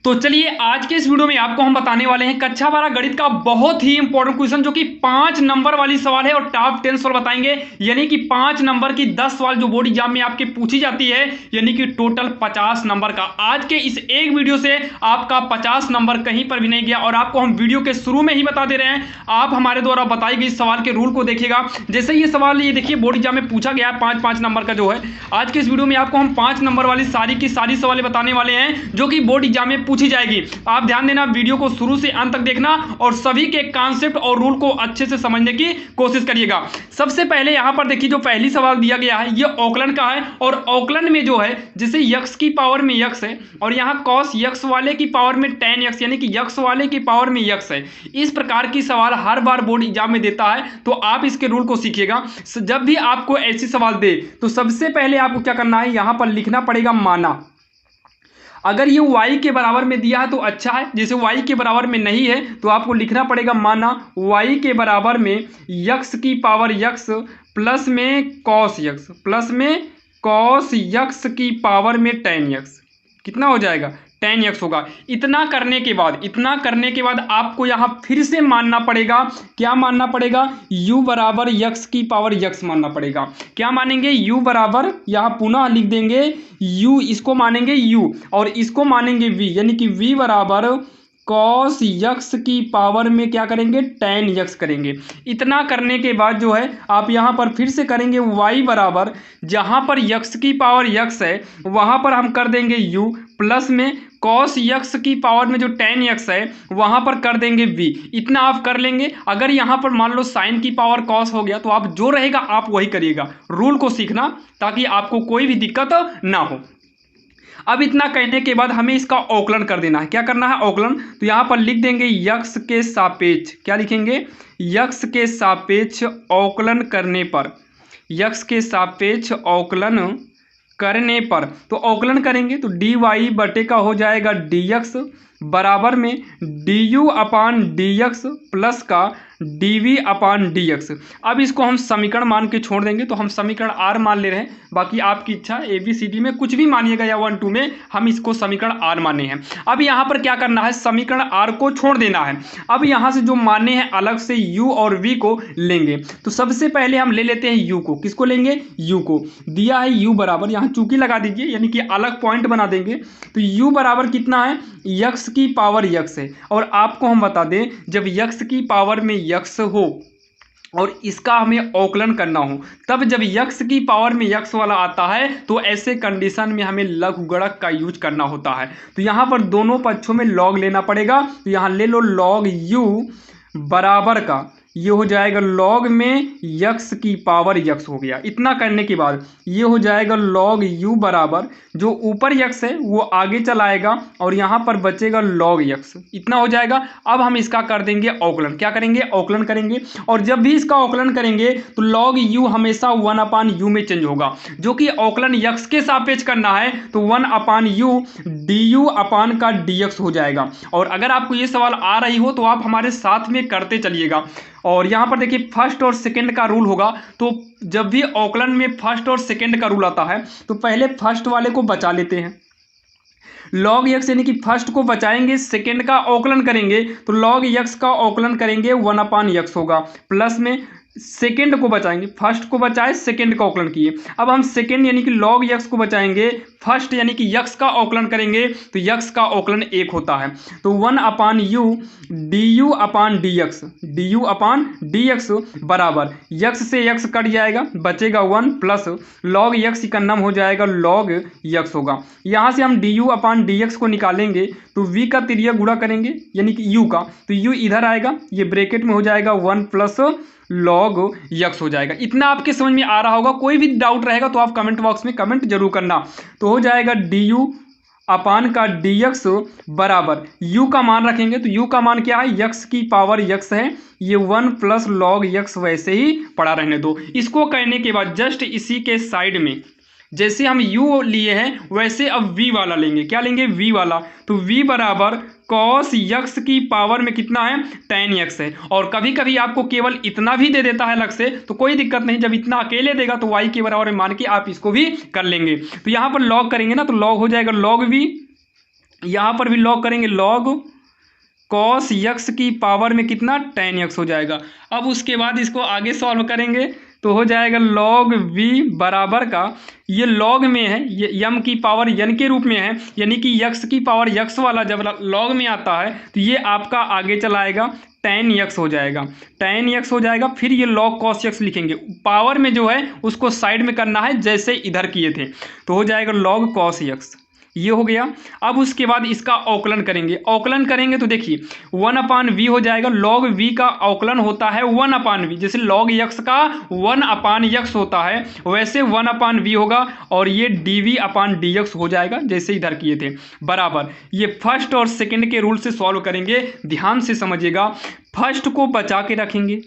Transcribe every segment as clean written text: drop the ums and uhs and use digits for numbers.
तो चलिए आज के इस वीडियो में आपको हम बताने वाले हैं कक्षा 12 गणित का बहुत ही इंपॉर्टेंट क्वेश्चन जो कि 5 नंबर वाली सवाल है और टॉप 10 सवाल बताएंगे। यानी कि 5 नंबर की 10 सवाल जो बोर्ड एग्जाम में आपके पूछी जाती है, यानी कि टोटल 50 नंबर का। आज के इस एक वीडियो से आपका 50 नंबर कहीं पर भी नहीं गया और आपको हम वीडियो के शुरू में ही बता दे रहे हैं। आप हमारे द्वारा बताई गई सवाल के रूल को देखिएगा। जैसे ये सवाल ये देखिए बोर्ड एग्जाम में पूछा गया है 5-5 नंबर का जो है। आज के इस वीडियो में आपको हम 5 नंबर वाली सारी की सारी सवालें बताने वाले हैं जो कि बोर्ड एग्जाम में पूछी जाएगी। आप ध्यान देना, वीडियो को शुरू से अंत तक देखना और सभी के कॉन्सेप्ट और रूल को अच्छे से समझने की कोशिश करिएगा। सबसे पहले यहां पर देखिए जो पहली सवाल दिया गया है ये औकलन का है और औकलन में जो है जैसे यक्स की पावर में यक्स है और यहां कॉस यक्स वाले की पावर में tan यक्स यानी कि यक्स वाले की पावर में यक्स है। इस प्रकार की सवाल हर बार बोर्ड एग्जाम में देता है, तो आप इसके रूल को सीखिएगा। जब भी आपको ऐसी सवाल दे तो सबसे पहले आपको क्या करना है, यहां पर लिखना पड़ेगा माना। अगर ये y के बराबर में दिया है तो अच्छा है, जैसे y के बराबर में नहीं है तो आपको लिखना पड़ेगा माना y के बराबर में यक्स की पावर यक्स प्लस में कॉस यक्स प्लस में कॉस यक्स की पावर में tan यक्स। कितना हो जाएगा, tan यक्स होगा। इतना करने के बाद आपको यहाँ फिर से मानना पड़ेगा, क्या मानना पड़ेगा, u बराबर यक्स की पावर यक्स मानना पड़ेगा। क्या मानेंगे, u बराबर, यहाँ पुनः लिख देंगे u, इसको मानेंगे u और इसको मानेंगे v, यानी कि v बराबर कॉस यक्स की पावर में क्या करेंगे, tan यक्स करेंगे। इतना करने के बाद जो है आप यहाँ पर फिर से करेंगे y बराबर, जहाँ पर यक्स की पावर यक्स है वहाँ पर हम कर देंगे u प्लस में कॉस यक्स की पावर में जो tan यक्स है वहाँ पर कर देंगे v। इतना आप कर लेंगे। अगर यहाँ पर मान लो साइन की पावर कॉस हो गया तो आप जो रहेगा आप वही करिएगा। रूल को सीखना ताकि आपको कोई भी दिक्कत ना हो। अब इतना कहने के बाद हमें इसका औकलन कर देना है। क्या करना है, औकलन, तो यहाँ पर लिख देंगे यक्स के सापेक्ष, क्या लिखेंगे, यक्स के सापेक्ष औकलन करने पर, यक्स के सापेक्ष औकलन करने पर, तो औकलन करेंगे तो डी वाई बटे का हो जाएगा डी एक्स बराबर में d u upon d x plus का d v upon d x. अब इसको हम समीकरण मान के छोड़ देंगे, तो हम समीकरण आर मान ले रहे हैं। बाकी आपकी इच्छा ए बी सी डी में कुछ भी मानिएगा या 1 2 में, हम इसको समीकरण आर माने हैं। अब यहाँ पर क्या करना है, समीकरण आर को छोड़ देना है। अब यहाँ से जो माने हैं अलग से u और v को लेंगे। तो सबसे पहले हम ले लेते हैं u को। किसको लेंगे, u को। दिया है u बराबर, यहाँ चूकी लगा दीजिए यानी कि अलग पॉइंट बना देंगे। तो u बराबर कितना है, यक्स की पावर यक्स है। और आपको हम बता दें जब यक्स की पावर में यक्स हो और इसका हमें औकलन करना हो, तब जब यक्स की पावर में यक्स वाला आता है तो ऐसे कंडीशन में हमें लघुगणक का यूज करना होता है। तो यहाँ पर दोनों पक्षों में लॉग लेना पड़ेगा। तो यहाँ ले लो लॉग u बराबर का, ये हो जाएगा लॉग में यक्स की पावर यक्स हो गया। इतना करने के बाद ये हो जाएगा लॉग u बराबर, जो ऊपर यक्स है वो आगे चलाएगा और यहाँ पर बचेगा लॉग यक्स। इतना हो जाएगा। अब हम इसका कर देंगे औकलन। क्या करेंगे, औकलन करेंगे। और जब भी इसका औकलन करेंगे तो लॉग u हमेशा 1 अपान u में चेंज होगा, जो कि औकलन यक्स के सापेक्ष करना है तो 1 अपान u डी यू अपान का डी एक्स हो जाएगा। और अगर आपको ये सवाल आ रही हो तो आप हमारे साथ में करते चलिएगा। और यहाँ पर देखिए फर्स्ट और सेकंड का रूल होगा। तो जब भी औकलन में फर्स्ट और सेकंड का रूल आता है तो पहले फर्स्ट वाले को बचा लेते हैं, लॉग यक्स यानी कि फर्स्ट को बचाएंगे, सेकंड का औकलन करेंगे तो लॉग यक्स का औकलन करेंगे 1 अपान यक्स होगा, प्लस में सेकंड को बचाएंगे, फर्स्ट को बचाए सेकंड का औकलन किए। अब हम सेकंड यानी कि लॉग यक्स को बचाएंगे, फर्स्ट यानी कि यक्स का औकलन करेंगे तो यक्स का औकलन 1 होता है। तो 1 upon u d u upon d x, d u upon d x बराबर यक्स से यक्स कट जाएगा, बचेगा 1 प्लस लॉग यक्स का नाम हो जाएगा लॉग यक्स होगा। यहाँ से हम D u upon d x को निकालेंगे तो v का तिर्यक गुणा करेंगे यानी कि u का, तो u इधर आएगा, ये ब्रैकेट में हो जाएगा 1 प्लस लॉग यक्स हो जाएगा। इतना आपके समझ में आ रहा होगा। कोई भी डाउट रहेगा तो आप कमेंट बॉक्स में कमेंट जरूर करना। तो हो जाएगा डी यू अपान का डी एक्स बराबर u का मान रखेंगे तो u का मान क्या है, यक्स की पावर यक्स है, ये 1 प्लस लॉग यक्स वैसे ही पड़ा रहने दो। इसको करने के बाद जस्ट इसी के साइड में जैसे हम u लिए हैं वैसे अब v वाला लेंगे। क्या लेंगे, v वाला। तो v बराबर कॉस यक्स की पावर में कितना है, tan यक्स है। और कभी कभी आपको केवल इतना भी दे देता है अलग से तो कोई दिक्कत नहीं, जब इतना अकेले देगा तो y के बराबर मान के आप इसको भी कर लेंगे। तो यहाँ पर लॉग करेंगे ना तो लॉग हो जाएगा लॉग v यहाँ पर भी लॉग करेंगे, लॉग कॉस यक्स की पावर में कितना, tan यक्स हो जाएगा। अब उसके बाद इसको आगे सॉल्व करेंगे तो हो जाएगा log v बराबर का, ये log में है, ये यम की पावर n के रूप में है, यानी कि यक्स की पावर यक्स वाला जब log में आता है तो ये आपका आगे चला आएगा tan यक्स हो जाएगा, tan यक्स हो जाएगा। फिर ये log cos यक्स लिखेंगे, पावर में जो है उसको साइड में करना है जैसे इधर किए थे, तो हो जाएगा log cos यक्स, ये हो गया। अब उसके बाद इसका अवकलन करेंगे, अवकलन करेंगे तो देखिए 1/v हो जाएगा, log v का अवकलन होता है 1/v, जैसे log x का 1/x होता है वैसे 1/v होगा, और ये dv/dx हो जाएगा जैसे इधर किए थे, बराबर। ये फर्स्ट और सेकंड के रूल से सॉल्व करेंगे, ध्यान से समझिएगा। फर्स्ट को बचा के रखेंगे,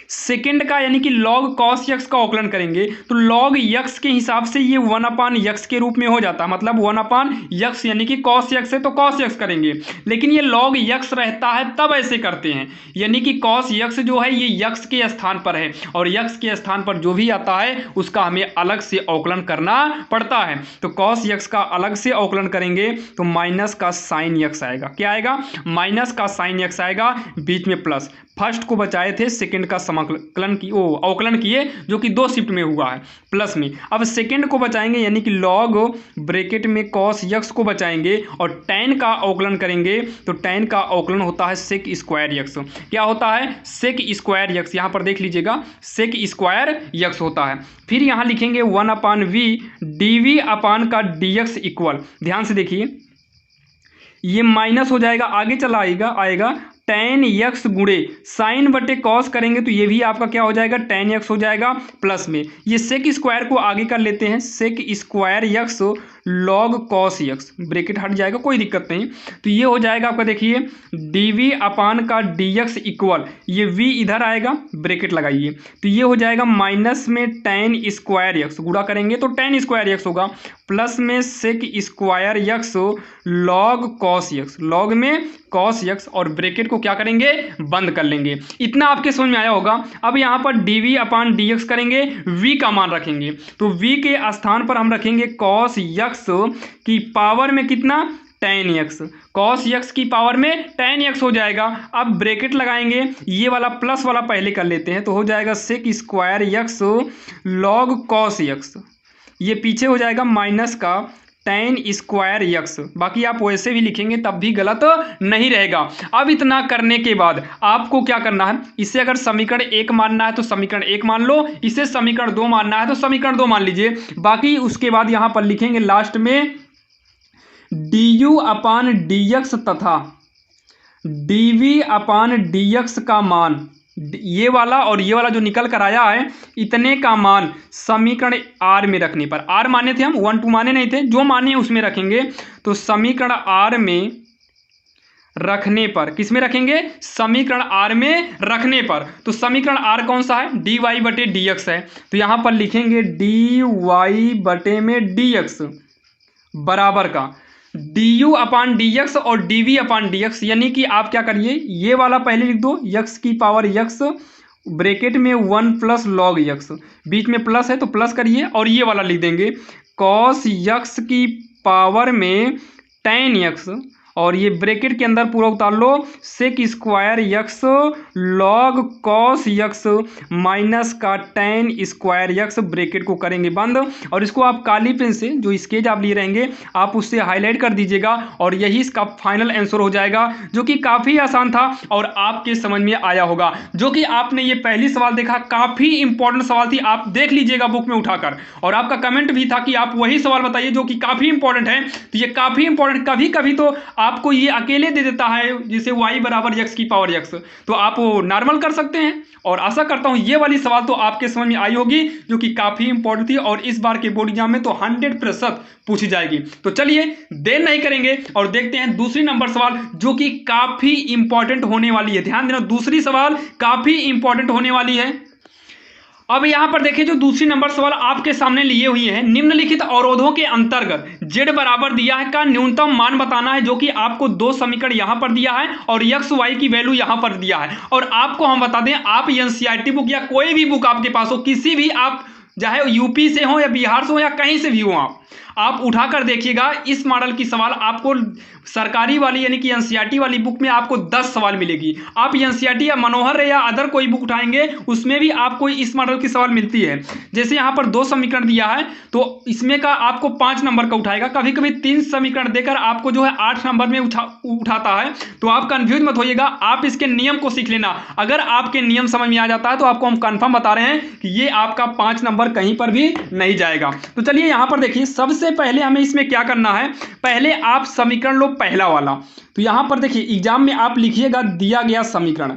सेकंड का यानी कि log cos यक्स का अवकलन करेंगे तो log यक्स के हिसाब से ये 1/x के रूप में हो जाता है, मतलब 1/x यानी कि cos यक्स है तो cos यक्स करेंगे, लेकिन ये log यक्स रहता है तब ऐसे करते हैं, यानी कि cos यक्स जो है ये यक्स के स्थान पर है, और यक्स के स्थान पर जो भी आता है उसका हमें अलग से अवकलन करना पड़ता है। तो cos यक्स का अलग से अवकलन करेंगे तो माइनस का साइन यक्स आएगा, क्या आएगा, माइनस का साइन यक्स आएगा, बीच में प्लस। फर्स्ट को बचाए थे, सेकंड का समाकलन की अवकलन किए जो कि 2 शिफ्ट में हुआ है प्लस में। अब सेकंड को बचाएंगे यानी कि log ब्रैकेट में cos यक्स को बचाएंगे और tan का अवकलन करेंगे तो tan का अवकलन होता है sec स्क्वायर यक्स, क्या होता है, sec स्क्वायर यक्स, यहाँ पर देख लीजिएगा sec स्क्वायर यक्स होता है। फिर यहाँ लिखेंगे 1/v dv/dx इक्वल, ध्यान से देखिए ये माइनस हो जाएगा, आगे चला आएगा tan यक्स गुणे साइन बटे कॉस करेंगे तो ये भी आपका क्या हो जाएगा, tan यक्स हो जाएगा प्लस में। ये सेक स्क्वायर को आगे कर लेते हैं, sec square x log cos x, bracket हट जाएगा कोई दिक्कत नहीं, तो ये हो जाएगा आपका देखिए dv/dx इक्वल, ये v इधर आएगा ब्रैकेट लगाइए तो ये हो जाएगा माइनस में tan स्क्वायर यक्स, गुणा करेंगे तो tan स्क्वायर यक्स होगा, प्लस में sec square x log cos x, log में cos यक्स, और ब्रैकेट को क्या करेंगे, बंद कर लेंगे। इतना आपके समझ में आया होगा। अब यहाँ पर dv/dx करेंगे, v का मान रखेंगे तो v के स्थान पर हम रखेंगे cos यक्स की पावर में कितना, tan यक्स, cos यक्स की पावर में tan यक्स हो जाएगा। अब ब्रैकेट लगाएंगे, ये वाला प्लस वाला पहले कर लेते हैं तो हो जाएगा sec square x log cos x, ये पीछे हो जाएगा माइनस का tan स्क्वायर यक्स, बाकी आप वैसे भी लिखेंगे तब भी गलत नहीं रहेगा। अब इतना करने के बाद आपको क्या करना है, इसे अगर समीकरण 1 मानना है तो समीकरण 1 मान लो, इसे समीकरण 2 मानना है तो समीकरण 2 मान लीजिए। बाकी उसके बाद यहाँ पर लिखेंगे लास्ट में du/dx तथा dv/dx का मान, ये वाला और ये वाला जो निकल कर आया है इतने का मान समीकरण r में रखने पर, r माने थे हम, 1 2 माने नहीं थे, जो माने उसमें रखेंगे तो समीकरण r में रखने पर, किस में रखेंगे, समीकरण r में रखने पर, तो समीकरण r कौन सा है, dy/dx है, तो यहां पर लिखेंगे dy/dx बराबर का du/dx और dv/dx, यानी कि आप क्या करिए, ये वाला पहले लिख दो, यक्स की पावर यक्स ब्रैकेट में 1 + log यक्स, बीच में प्लस है तो प्लस करिए, और ये वाला लिख देंगे cos यक्स की पावर में tan यक्स, और ये ब्रैकेट के अंदर पूरा उतार लो sec square x log cos x minus का tan स्क्वायर यक्स, ब्रैकेट को करेंगे बंद, और इसको आप काली पेन से जो स्केच आप लिए रहेंगे आप उससे हाईलाइट कर दीजिएगा, और यही इसका फाइनल आंसर हो जाएगा, जो कि काफ़ी आसान था और आपके समझ में आया होगा। जो कि आपने ये पहली सवाल देखा, काफ़ी इंपॉर्टेंट सवाल थी, आप देख लीजिएगा बुक में उठाकर, और आपका कमेंट भी था कि आप वही सवाल बताइए जो कि काफ़ी इंपॉर्टेंट है। तो ये काफ़ी इंपॉर्टेंट, कभी कभी तो आपको ये अकेले दे देता है जैसे y = x की पावर x, तो आप नॉर्मल कर सकते हैं, और आशा करता हूं ये वाली सवाल तो आपके समझ में आई होगी, जो कि काफी इंपॉर्टेंट थी और इस बार के बोर्ड एग्जाम में तो 100% पूछी जाएगी। तो चलिए देर नहीं करेंगे और देखते हैं दूसरी नंबर सवाल, जो कि काफी इंपॉर्टेंट होने वाली है। ध्यान देना, दूसरी सवाल काफी इंपॉर्टेंट होने वाली है। अब यहां पर देखिए, जो दूसरी नंबर सवाल आपके सामने लिए हुई है, निम्नलिखित अवरोधों के अंतर्गत z बराबर दिया है का न्यूनतम मान बताना है, जो कि आपको 2 समीकरण यहां पर दिया है और x y की वैल्यू यहां पर दिया है। और आपको हम बता दें, आप एनसीईआरटी बुक या कोई भी बुक आपके पास हो, किसी भी आप चाहे यूपी से हो या बिहार से हो या कहीं से भी हो, आप उठाकर देखिएगा। इस मॉडल की सवाल आपको सरकारी वाली यानी कि एनसीईआरटी वाली बुक में आपको 10 सवाल मिलेगी। आप एनसीईआरटी या मनोहर या अदर कोई बुक उठाएंगे उसमें भी आपको इस मॉडल की सवाल मिलती है। जैसे यहाँ पर 2 समीकरण दिया है तो इसमें का आपको 5 नंबर का उठाएगा, कभी कभी 3 समीकरण देकर आपको जो है 8 नंबर में उठाता है। तो आप कंफ्यूज मत होइएगा, आप इसके नियम को सीख लेना। अगर आपके नियम समझ में आ जाता है तो आपको हम कंफर्म बता रहे हैं कि ये आपका 5 नंबर कहीं पर भी नहीं जाएगा। तो चलिए यहाँ पर देखिए, सबसे पहले हमें इसमें क्या करना है, पहले आप समीकरण लो पहला वाला। तो यहां पर देखिए एग्जाम में आप लिखिएगा दिया गया समीकरण।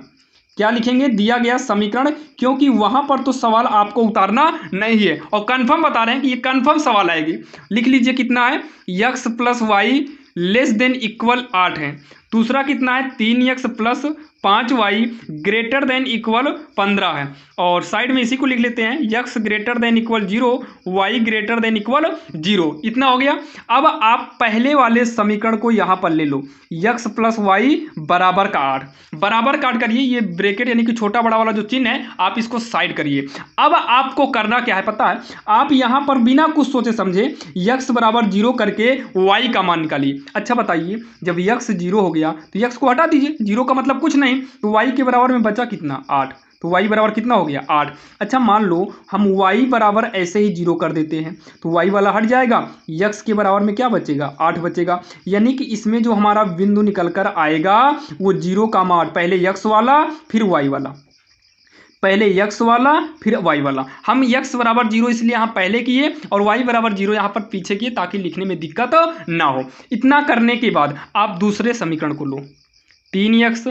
क्या लिखेंगे? दिया गया समीकरण, क्योंकि वहां पर तो सवाल आपको उतारना नहीं है और कंफर्म बता रहे हैं कि ये कंफर्म सवाल आएगी। लिख लीजिए कितना है, x + y <= 8 है। दूसरा कितना है, 3x + 5y > 15 है। और साइड में इसी को लिख लेते हैं, x > 0 y > 0। इतना हो गया। अब आप पहले वाले समीकरण को यहां पर ले लो, x + y = 8। बराबर काट करिए, ये ब्रैकेट यानी कि छोटा बड़ा वाला जो चिन्ह है आप इसको साइड करिए। अब आपको करना क्या है पता है, आप यहां पर बिना कुछ सोचे समझे x = 0 करके y का मान निकालिए। अच्छा बताइए, जब x 0 हो गया तो x को हटा दीजिए, 0 का मतलब कुछ नहीं, तो y के बराबर में बचा कितना, 8। तो y बराबर कितना हो गया, 8। अच्छा मान लो हम y बराबर ऐसे ही 0 कर देते हैं तो y वाला हट जाएगा, x के बराबर में क्या बचेगा, 8 बचेगा। यानी कि इसमें जो हमारा बिंदु निकल कर आएगा वो 0 का मान, पहले x वाला फिर y वाला, पहले x वाला फिर y वाला। हम x = 0 इसलिए यहाँ पहले किए और y = 0 यहाँ पर पीछे किए ताकि लिखने में दिक्कत ना हो। इतना करने के बाद आप दूसरे समीकरण को लो, 3x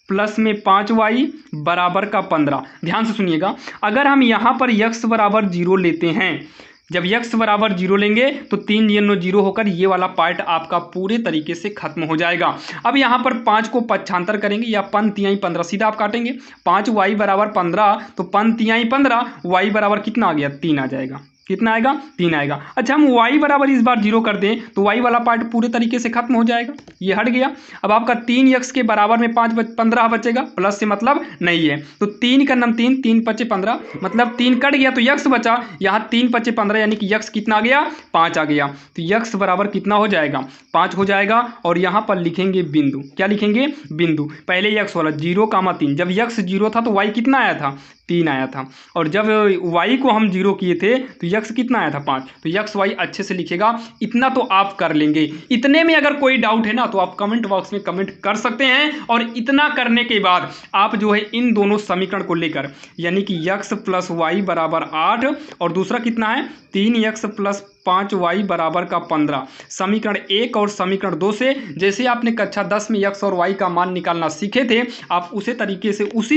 + 5y = 15। ध्यान से सुनिएगा, अगर हम यहाँ पर x = 0 लेते हैं, जब x = 0 लेंगे तो 3 × 0 होकर ये वाला पार्ट आपका पूरे तरीके से खत्म हो जाएगा। अब यहाँ पर 5 को पक्षांतर करेंगे या 5 × 15 सीधा आप काटेंगे, 5y = 15 तो 5 × 15 y बराबर कितना आ गया, 3 आ जाएगा। कितना आएगा, 3 आएगा। अच्छा हम y बराबर इस बार 0 कर दें तो y वाला पार्ट पूरे तरीके से खत्म हो जाएगा, ये हट गया। अब आपका 3x के बराबर में 15 बचेगा, प्लस से मतलब नहीं है तो 3 का नम 3, 3 × 5 = 15, मतलब 3 कट गया तो x बचा, यहाँ 3 × 5 = 15 यानी कि x कितना आ गया, 5 आ गया। तो x बराबर कितना हो जाएगा, 5 हो जाएगा। और यहाँ पर लिखेंगे बिंदु, क्या लिखेंगे, बिंदु। पहले x वाला 0, 3, जब x 0 था तो y कितना आया था, 3 आया था, और जब y को हम 0 किए थे तो x कितना आया था, 5। तो x y अच्छे से लिखेगा। इतना तो आप कर लेंगे। इतने में अगर कोई डाउट है ना तो आप कमेंट बॉक्स में कमेंट कर सकते हैं। और इतना करने के बाद आप जो है इन दोनों समीकरण को लेकर, यानी कि x + y = 8 और दूसरा कितना है, 3x + 5y = 15, समीकरण 1 और समीकरण 2 से जैसे आपने कक्षा 10 में x और y का मान निकालना सीखे थे, आप उसी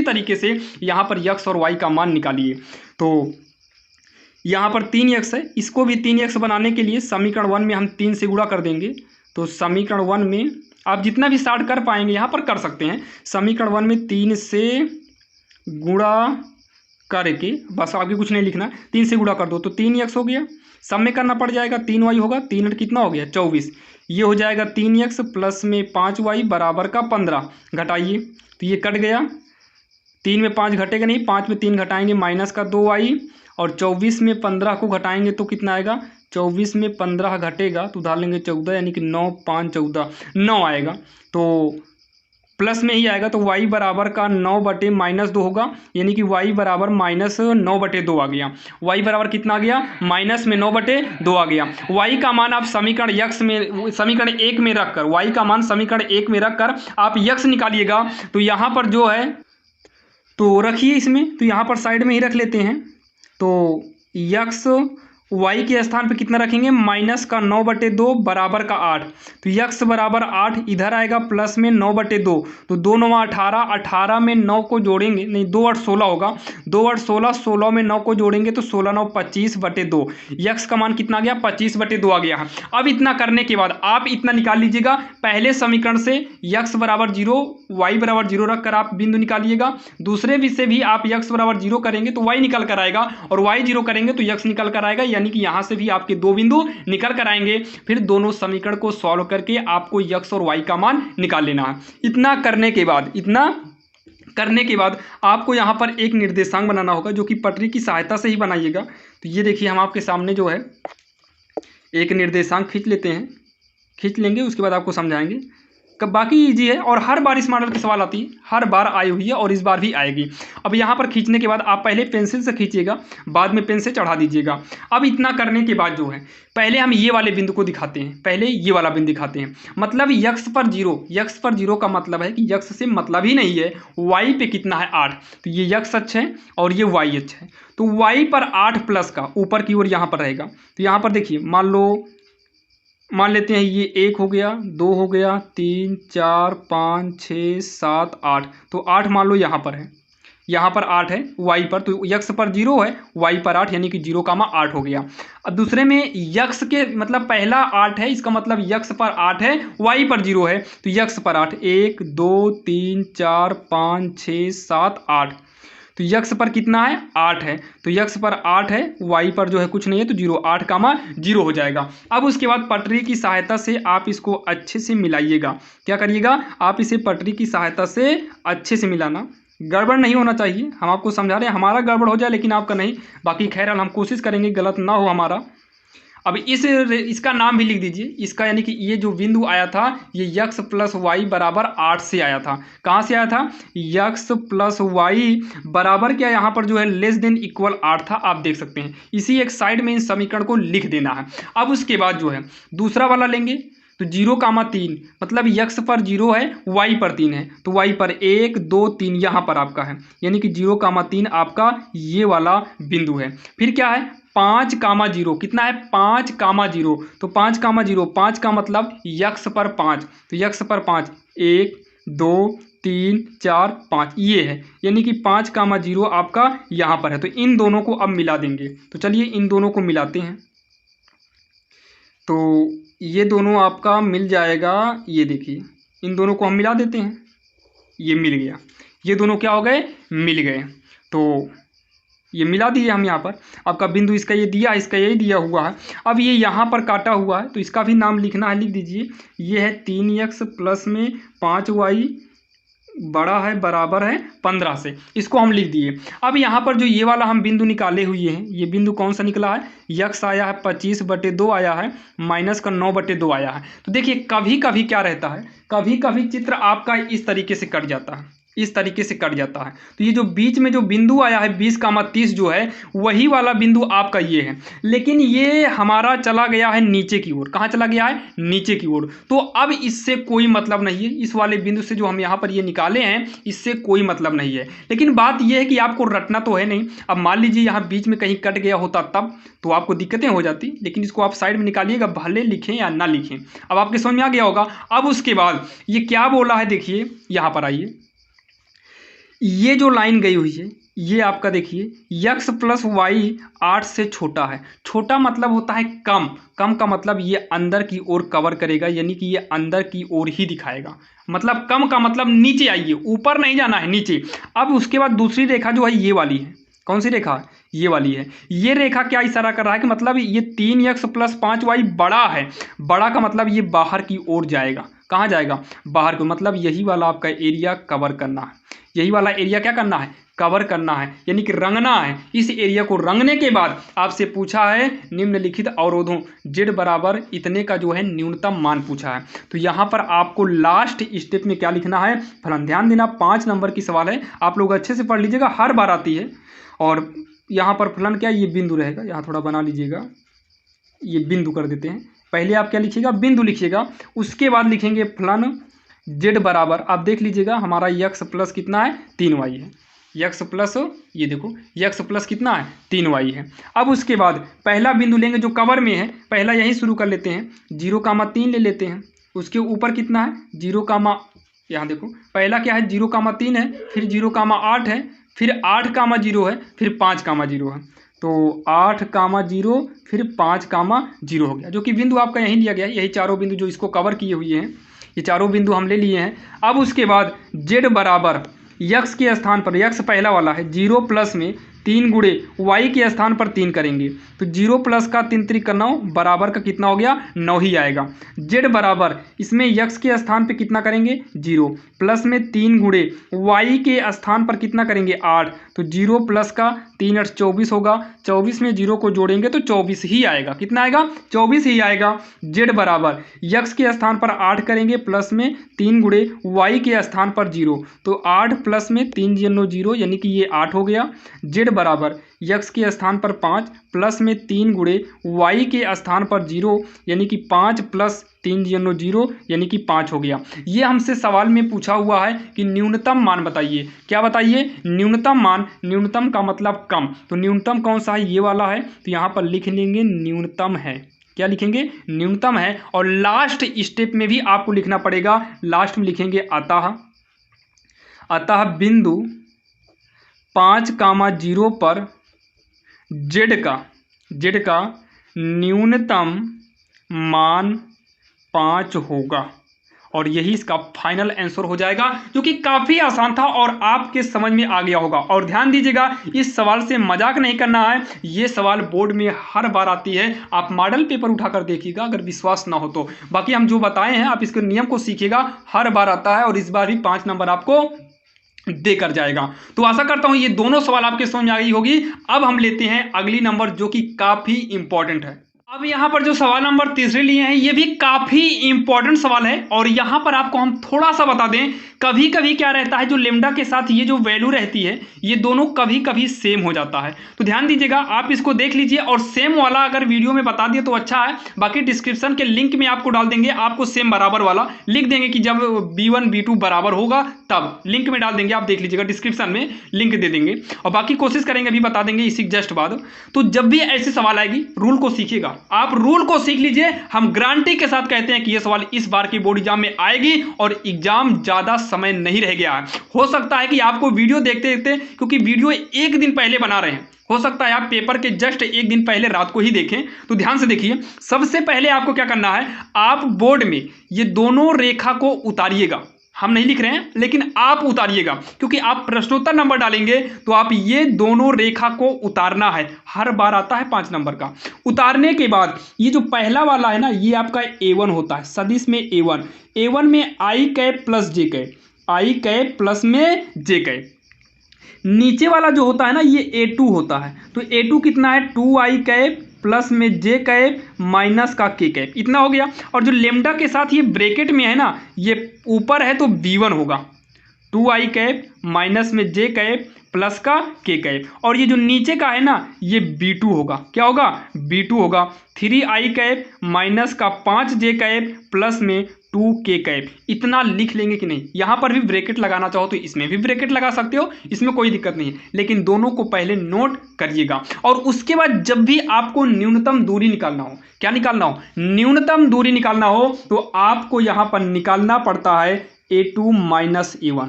तरीके से यहाँ पर x और y का मान निकालिए। तो यहाँ पर 3x है, इसको भी 3x बनाने के लिए समीकरण 1 में हम 3 से गुणा कर देंगे। तो समीकरण 1 में आप जितना भी स्टार्ट कर पाएंगे यहाँ पर कर सकते हैं। समीकरण 1 में 3 से गुणा करके, बस आगे कुछ नहीं लिखना, 3 से गुणा कर दो तो 3x हो गया, सब में करना पड़ जाएगा, 3y होगा, 3 8 कितना हो गया, 24। ये हो जाएगा 3x + 5y = 15। घटाइए तो ये कट गया, 3 में 5 घटेगा नहीं, 5 में 3 घटाएंगे -2y, और 24 में 15 को घटाएंगे तो कितना आएगा, 24 में 15 घटेगा तो उधार लेंगे 14, यानी कि 9 5 14 9 आएगा। तो प्लस में ही आएगा तो y बराबर का 9/-2 होगा, यानी कि y बराबर -9/2 आ गया। y बराबर कितना आ गया, -9/2 आ गया। y का मान आप समीकरण 1 में रखकर, y का मान समीकरण 1 में रखकर आप x निकालिएगा। तो यहाँ पर जो है तो रखिए इसमें, तो यहाँ पर साइड में ही रख लेते हैं। तो x y के स्थान पे कितना रखेंगे, -9/2 बराबर का 8। तो x बराबर 8 इधर आएगा, प्लस में 9/2, तो 2 9 18, 18 में 9 को जोड़ेंगे, नहीं 2 8 16 होगा, 2 8 16, 16 में 9 को जोड़ेंगे तो 16 9 25/2। x का मान कितना आ गया, 25/2 आ गया। अब इतना करने के बाद आप इतना निकाल लीजिएगा, पहले समीकरण से x = 0 y = 0 रखकर आप बिंदु निकालिएगा। दूसरे विषय भी आप x = 0 करेंगे तो y निकल कर आएगा, और y 0 करेंगे तो x निकल कर आएगा, यानी कि यहां से भी आपके 2 बिंदु निकल कर आएंगे। फिर दोनों समीकरण को सॉल्व करके आपको x और y का मान निकाल लेना है। इतना करने के बाद करने के बाद आपको यहाँ पर एक निर्देशांक बनाना होगा, जो कि पटरी की सहायता से ही बनाइएगा। तो ये देखिए हम आपके सामने जो है एक निर्देशांक खींच लेते हैं, खींच लेंगे, उसके बाद आपको समझाएंगे। बाकी इजी है और हर बार इस मॉडल की सवाल आती है, हर बार आई हुई है और इस बार भी आएगी। अब यहाँ पर खींचने के बाद आप पहले पेंसिल से खींचिएगा, बाद में पेन से चढ़ा दीजिएगा। अब इतना करने के बाद जो है पहले हम ये वाले बिंदु को दिखाते हैं, पहले ये वाला बिंदु दिखाते हैं। मतलब यक्स पर जीरो का मतलब है कि यक्स से मतलब ही नहीं है, वाई पे कितना है 8, तो ये यक्स अक्ष है और ये वाई अक्ष है। तो वाई पर 8 प्लस का ऊपर की ओर यहाँ पर रहेगा। तो यहाँ पर देखिए मान लेते हैं ये 1 हो गया, 2 हो गया, 3 4 5 6 7 8, तो 8 मान लो यहाँ पर है, यहाँ पर 8 है वाई पर, तो यक्स पर 0 है, वाई पर 8, यानी कि 0,8 हो गया। अब दूसरे में यक्स के मतलब पहला 8 है, इसका मतलब यक्स पर 8 है, वाई पर 0 है, तो यक्स पर 8, 1 2 3 4 5 6 7 8, तो यक्स पर कितना है 8 है, तो यक्स पर 8 है, वाई पर जो है कुछ नहीं है, तो 0 8,0 हो जाएगा। अब उसके बाद पटरी की सहायता से आप इसको अच्छे से मिलाइएगा। क्या करिएगा, आप इसे पटरी की सहायता से अच्छे से मिलाना, गड़बड़ नहीं होना चाहिए। हम आपको समझा रहे हैं, हमारा गड़बड़ हो जाए लेकिन आपका नहीं, बाकी खैर हम कोशिश करेंगे गलत ना हो हमारा। अब इसका नाम भी लिख दीजिए, इसका यानी कि ये जो बिंदु आया था ये यक्स प्लस वाई बराबर 8 से आया था। कहाँ से आया था, यक्स प्लस वाई बराबर क्या, यहाँ पर जो है लेस देन इक्वल 8 था, आप देख सकते हैं। इसी एक साइड में इस समीकरण को लिख देना है। अब उसके बाद जो है दूसरा वाला लेंगे, तो 0,3 मतलब यक्स पर 0 है, वाई पर 3 है, तो वाई पर 1 2 3 यहाँ पर आपका है, यानी कि 0,3 आपका ये वाला बिंदु है। फिर क्या है 5,0, कितना है 5,0, तो 5,0, 5 का मतलब यक्स पर 5, तो यक्स पर 5 1 2 3 4 5 ये है, यानी कि 5,0 आपका यहाँ पर है। तो इन दोनों को अब मिला देंगे, तो चलिए इन दोनों को मिलाते हैं। तो ये दोनों आपका मिल जाएगा, ये देखिए इन दोनों को हम मिला देते हैं, ये मिल गया, ये दोनों क्या हो गए, मिल गए। तो ये मिला दिए हम यहाँ पर, आपका बिंदु इसका ये दिया, इसका यही दिया हुआ है। अब ये यहाँ पर काटा हुआ है, तो इसका भी नाम लिखना है, लिख दीजिए। ये है 3x प्लस में 5y बड़ा है बराबर है 15 से, इसको हम लिख दिए। अब यहाँ पर जो ये वाला हम बिंदु निकाले हुए हैं, ये बिंदु कौन सा निकला है, यक्स आया है 25/2 आया है, माइनस का 9/2 आया है। तो देखिए कभी कभी क्या रहता है, कभी कभी चित्र आपका इस तरीके से कट जाता है, इस तरीके से कट जाता है। तो ये जो बीच में जो बिंदु आया है 20,30 जो है, वही वाला बिंदु आपका ये है, लेकिन ये हमारा चला गया है नीचे की ओर। कहाँ चला गया है, नीचे की ओर। तो अब इससे कोई मतलब नहीं है, इस वाले बिंदु से जो हम यहाँ पर ये निकाले हैं इससे कोई मतलब नहीं है। लेकिन बात यह है कि आपको रटना तो है नहीं। अब मान लीजिए यहाँ बीच में कहीं कट गया होता तब तो आपको दिक्कतें हो जाती, लेकिन इसको आप साइड में निकालिएगा, भले लिखें या ना लिखें। अब आपके समझ में आ गया होगा। अब उसके बाद ये क्या बोला है, देखिए यहाँ पर आइए, ये जो लाइन गई हुई है ये आपका देखिए यक्स प्लस वाई 8 से छोटा है। छोटा मतलब होता है कम, कम का मतलब ये अंदर की ओर कवर करेगा, यानी कि ये अंदर की ओर ही दिखाएगा। मतलब कम का मतलब नीचे आइए, ऊपर नहीं जाना है, नीचे। अब उसके बाद दूसरी रेखा जो है ये वाली है, कौन सी रेखा, ये वाली है। ये रेखा क्या इशारा कर रहा है कि मतलब ये 3x प्लस 5y बड़ा है, बड़ा का मतलब ये बाहर की ओर जाएगा। कहाँ जाएगा, बाहर को, मतलब यही वाला आपका एरिया कवर करना है, यही वाला एरिया क्या करना है, कवर करना है, यानी कि रंगना है। इस एरिया को रंगने के बाद आपसे पूछा है निम्नलिखित अवरोधों z बराबर इतने का जो है न्यूनतम मान पूछा है। तो यहाँ पर आपको लास्ट स्टेप में क्या लिखना है, फलन। ध्यान देना 5 नंबर की सवाल है, आप लोग अच्छे से पढ़ लीजिएगा, हर बार आती है। और यहाँ पर फलन क्या, ये बिंदु रहेगा, यहाँ थोड़ा बना लीजिएगा, ये बिंदु कर देते हैं। पहले आप क्या लिखिएगा, बिंदु लिखिएगा, उसके बाद लिखेंगे फलन z बराबर, आप देख लीजिएगा हमारा यक्स प्लस कितना है 3y है, यक्स प्लस, ये देखो यक्स प्लस कितना है 3y है। अब उसके बाद पहला बिंदु लेंगे जो कवर में है, पहला यहीं शुरू कर लेते हैं, 0,3 ले लेते हैं। उसके ऊपर कितना है 0, यहाँ देखो पहला क्या है 0,3 है, फिर 0,8 है, फिर 8,0 है, फिर 5,0 है। तो 8,0 फिर 5,0 हो गया, जो कि बिंदु आपका यहीं लिया गया है। यही चारों बिंदु जो इसको कवर किए हुए हैं, ये चारों बिंदु हम ले लिए हैं। अब उसके बाद z बराबर यक्स के स्थान पर, यक्स पहला वाला है 0 प्लस में 3 गुणे y के स्थान पर 3 करेंगे तो 0 प्लस का 3 3 का 9 बराबर का कितना हो गया 9 ही आएगा। z बराबर इसमें x के स्थान पे कितना करेंगे 0 प्लस में 3 गुणे y के स्थान पर कितना करेंगे 8 तो 0 प्लस का 3 8 24 होगा। 24 में 0 को जोड़ेंगे तो 24 ही आएगा। कितना आएगा 24 ही आएगा। z बराबर x के स्थान पर 8 करेंगे प्लस में 3 गुणे y के स्थान पर 0 तो 8 प्लस में 3 0 0 यानी कि ये 8 हो गया। z बराबर x के स्थान पर 5 प्लस में 3 गुणे y के स्थान पर 0 यानी कि 5 प्लस 3 0 0 यानी कि 5 हो गया। ये हमसे सवाल में पूछा हुआ है कि न्यूनतम मान बताइए। क्या बताइए न्यूनतम मान। न्यूनतम का मतलब कम, तो न्यूनतम कौन सा है ये वाला है तो यहाँ पर लिख लेंगे न्यूनतम है। क्या लिखेंगे न्यूनतम है। और लास्ट स्टेप में भी आपको लिखना पड़ेगा। लास्ट में लिखेंगे अतः बिंदु 5,0 पर z का न्यूनतम मान 5 होगा। और यही इसका फाइनल आंसर हो जाएगा, जो कि काफ़ी आसान था और आपके समझ में आ गया होगा। और ध्यान दीजिएगा इस सवाल से मजाक नहीं करना है। ये सवाल बोर्ड में हर बार आती है। आप मॉडल पेपर उठाकर देखिएगा अगर विश्वास ना हो तो। बाकी हम जो बताए हैं आप इसके नियम को सीखिएगा, हर बार आता है और इस बार भी 5 नंबर आपको देकर जाएगा। तो आशा करता हूं ये दोनों सवाल आपके समझ में आ गई होगी। अब हम लेते हैं अगली नंबर जो कि काफ़ी इंपॉर्टेंट है। अब यहाँ पर जो सवाल नंबर तीसरे लिए हैं ये भी काफ़ी इंपॉर्टेंट सवाल है। और यहाँ पर आपको हम थोड़ा सा बता दें, कभी कभी क्या रहता है जो लेमडा के साथ ये जो वैल्यू रहती है ये दोनों कभी कभी सेम हो जाता है। तो ध्यान दीजिएगा आप इसको देख लीजिए। और सेम वाला अगर वीडियो में बता दिए तो अच्छा है, बाकी डिस्क्रिप्शन के लिंक में आपको डाल देंगे। आपको सेम बराबर वाला लिख देंगे कि जब b1 b2 बराबर होगा तब लिंक में डाल देंगे। आप देख लीजिएगा डिस्क्रिप्शन में लिंक दे देंगे। और बाकी कोशिश करेंगे अभी बता देंगे इसी जस्ट बाद। तो जब भी ऐसे सवाल आएगी रूल को सीखिएगा, आप रूल को सीख लीजिए। हम गारंटी के साथ कहते हैं कि यह सवाल इस बार की बोर्ड एग्जाम में आएगी और एग्जाम ज्यादा समय नहीं रह गया है। हो सकता है कि आपको वीडियो देखते देखते, क्योंकि वीडियो एक दिन पहले बना रहे हैं, हो सकता है आप पेपर के जस्ट एक दिन पहले रात को ही देखें। तो ध्यान से देखिए, सबसे पहले आपको क्या करना है, आप बोर्ड में ये दोनों रेखा को उतारिएगा। हम नहीं लिख रहे हैं लेकिन आप उतारिएगा, क्योंकि आप प्रश्नोत्तर नंबर डालेंगे तो आप ये दोनों रेखा को उतारना है। हर बार आता है 5 नंबर का। उतारने के बाद ये जो पहला वाला है ना ये आपका A1 होता है, सदिश में A1 में i cap plus J cap, i cap plus में जे कैप। नीचे वाला जो होता है ना ये A2 होता है। तो A2 कितना है 2i कैप प्लस में जे कैप माइनस का के कैप, इतना हो गया। और जो लेमडा के साथ ये ब्रैकेट में है ना ये ऊपर है तो B1 होगा, 2i कैप माइनस में जे कैप प्लस का के कैप। और ये जो नीचे का है ना ये B2 होगा। क्या होगा B2 होगा, 3i कैप माइनस का 5j कैप प्लस में 2k कैप। इतना लिख लेंगे कि नहीं। यहाँ पर भी ब्रैकेट लगाना चाहो तो इसमें भी ब्रैकेट लगा सकते हो, इसमें कोई दिक्कत नहीं है, लेकिन दोनों को पहले नोट करिएगा। और उसके बाद जब भी आपको न्यूनतम दूरी निकालना हो, क्या निकालना हो, न्यूनतम दूरी निकालना हो, तो आपको यहाँ पर निकालना पड़ता है A2 माइनस A1।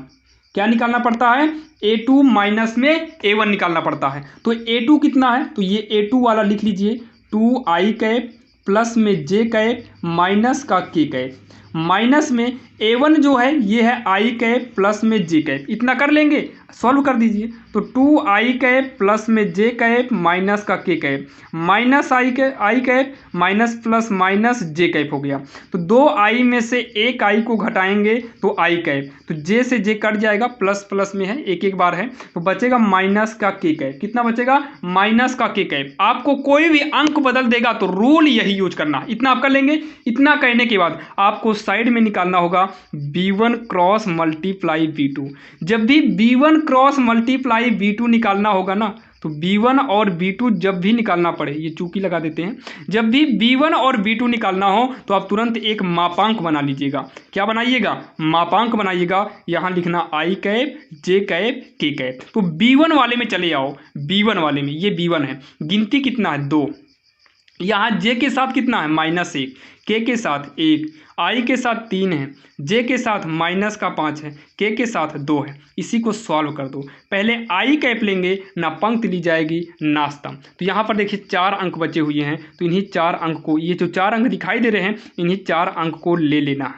क्या निकालना पड़ता है, A2 माइनस में A1 निकालना पड़ता है। तो A2 कितना है, तो ये A2 वाला लिख लीजिए, 2i कैप प्लस में जे कैप माइनस का के कैप, माइनस में A1 जो है ये है i कैप प्लस में जे कैप। इतना कर लेंगे, सॉल्व कर दीजिए। तो 2i कैप प्लस में जे कैप माइनस का के cap minus i cap minus plus minus J cap हो गया। तो 2i में से एक i को घटाएंगे तो i कैप, तो j से j कट जाएगा, प्लस प्लस में है एक एक बार है, तो बचेगा माइनस का के कैप। कितना बचेगा, माइनस का के कैप। आपको कोई भी अंक बदल देगा तो रूल यही यूज करना। इतना आप कर लेंगे। इतना कहने के बाद आपको साइड में निकालना होगा b1 क्रॉस मल्टीप्लाई b2। जब भी b1 क्रॉस मल्टीप्लाई b2 निकालना होगा ना, तो b1 और b2 जब भी निकालना पड़े, ये चूकी लगा देते हैं, जब भी b1 और b2 निकालना हो तो आप तुरंत एक मापांक बना लीजिएगा। क्या बनाइएगा, मापांक बनाइएगा। यहाँ लिखना i कैप जे कैप के कैप। तो b1 वाले में चले आओ, b1 वाले में ये b1 है, गिनती कितना है 2, यहाँ j के साथ कितना है -1, के साथ 1, i के साथ 3 है, j के साथ माइनस का 5 है, के साथ 2 है। इसी को सॉल्व कर दो। पहले i कैप लेंगे, ना पंक्ति ली जाएगी ना स्तंभ। तो यहाँ पर देखिए 4 अंक बचे हुए हैं, तो इन्हीं 4 अंक को, ये जो 4 अंक दिखाई दे रहे हैं इन्हीं 4 अंक को ले लेना।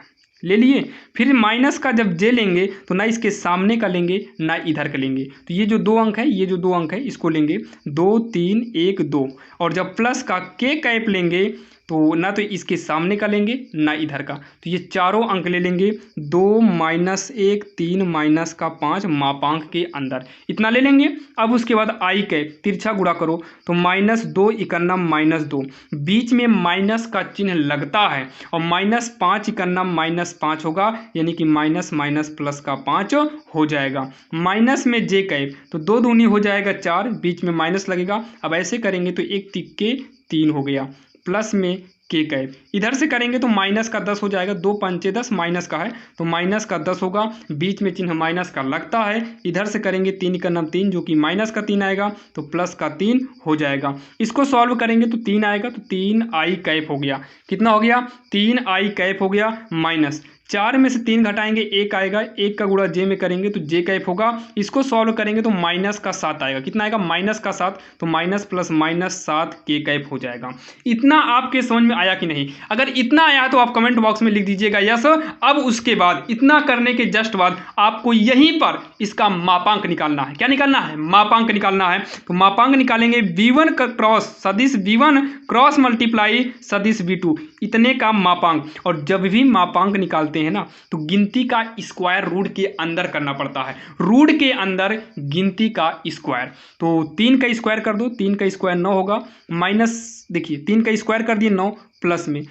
ले लिए। फिर माइनस का जब जे लेंगे तो ना इसके सामने का लेंगे ना इधर का लेंगे, तो ये जो 2 अंक है, ये जो 2 अंक है इसको लेंगे 2 3 1 2, और जब प्लस का के कैप लेंगे तो ना तो इसके सामने का लेंगे ना इधर का, तो ये चारों अंक ले लेंगे 2 -1 3 माइनस का 5 मापांक के अंदर, इतना ले लेंगे। अब उसके बाद आई कैप तिरछा गुणा करो तो -2 इकन्नम -2, बीच में माइनस का चिन्ह लगता है और -5 इकन्नम -5 होगा, यानी कि माइनस माइनस प्लस का 5 हो जाएगा। माइनस में जे कैप तो 2 दूनी हो जाएगा 4, बीच में माइनस लगेगा। अब ऐसे करेंगे तो 1 तिक्के 3 हो गया, प्लस में के कैप इधर से करेंगे तो माइनस का 10 हो जाएगा, 2 पंचे 10 माइनस का है तो माइनस का 10 होगा, बीच में चिन्ह माइनस का लगता है। इधर से करेंगे 3 इकन्नम 3 जो कि माइनस का 3 आएगा तो प्लस का 3 हो जाएगा। इसको सॉल्व करेंगे तो 3 आएगा, तो 3 आई कैप हो गया। कितना हो गया? 3 आई कैप हो गया। माइनस 4 में से 3 घटाएंगे 1 आएगा, 1 का गुणा जे में करेंगे तो जे कैप होगा। इसको सॉल्व करेंगे तो माइनस का 7 आएगा। कितना आएगा? माइनस का 7, तो माइनस प्लस माइनस 7 के कैप हो जाएगा। इतना आपके समझ में आया कि नहीं? अगर इतना आया तो आप कमेंट बॉक्स में लिख दीजिएगा यस। अब उसके बाद इतना करने के जस्ट बाद आपको यहीं पर इसका मापांक निकालना है। क्या निकालना है? मापांक निकालना है। तो मापांक निकालेंगे v1 क्रॉस सदिश v1 क्रॉस मल्टीप्लाई सदिश v2, इतने का मापांक। और जब भी मापांक निकालते हैं ना तो गिनती का स्क्वायर रूट के अंदर करना पड़ता है, रूट के अंदर गिनती का स्क्वायर। तो 3 का स्क्वायर कर दो, 3 का स्क्वायर 9 होगा, माइनस देखिए 3 का स्क्वायर कर दिए 9, प्लस में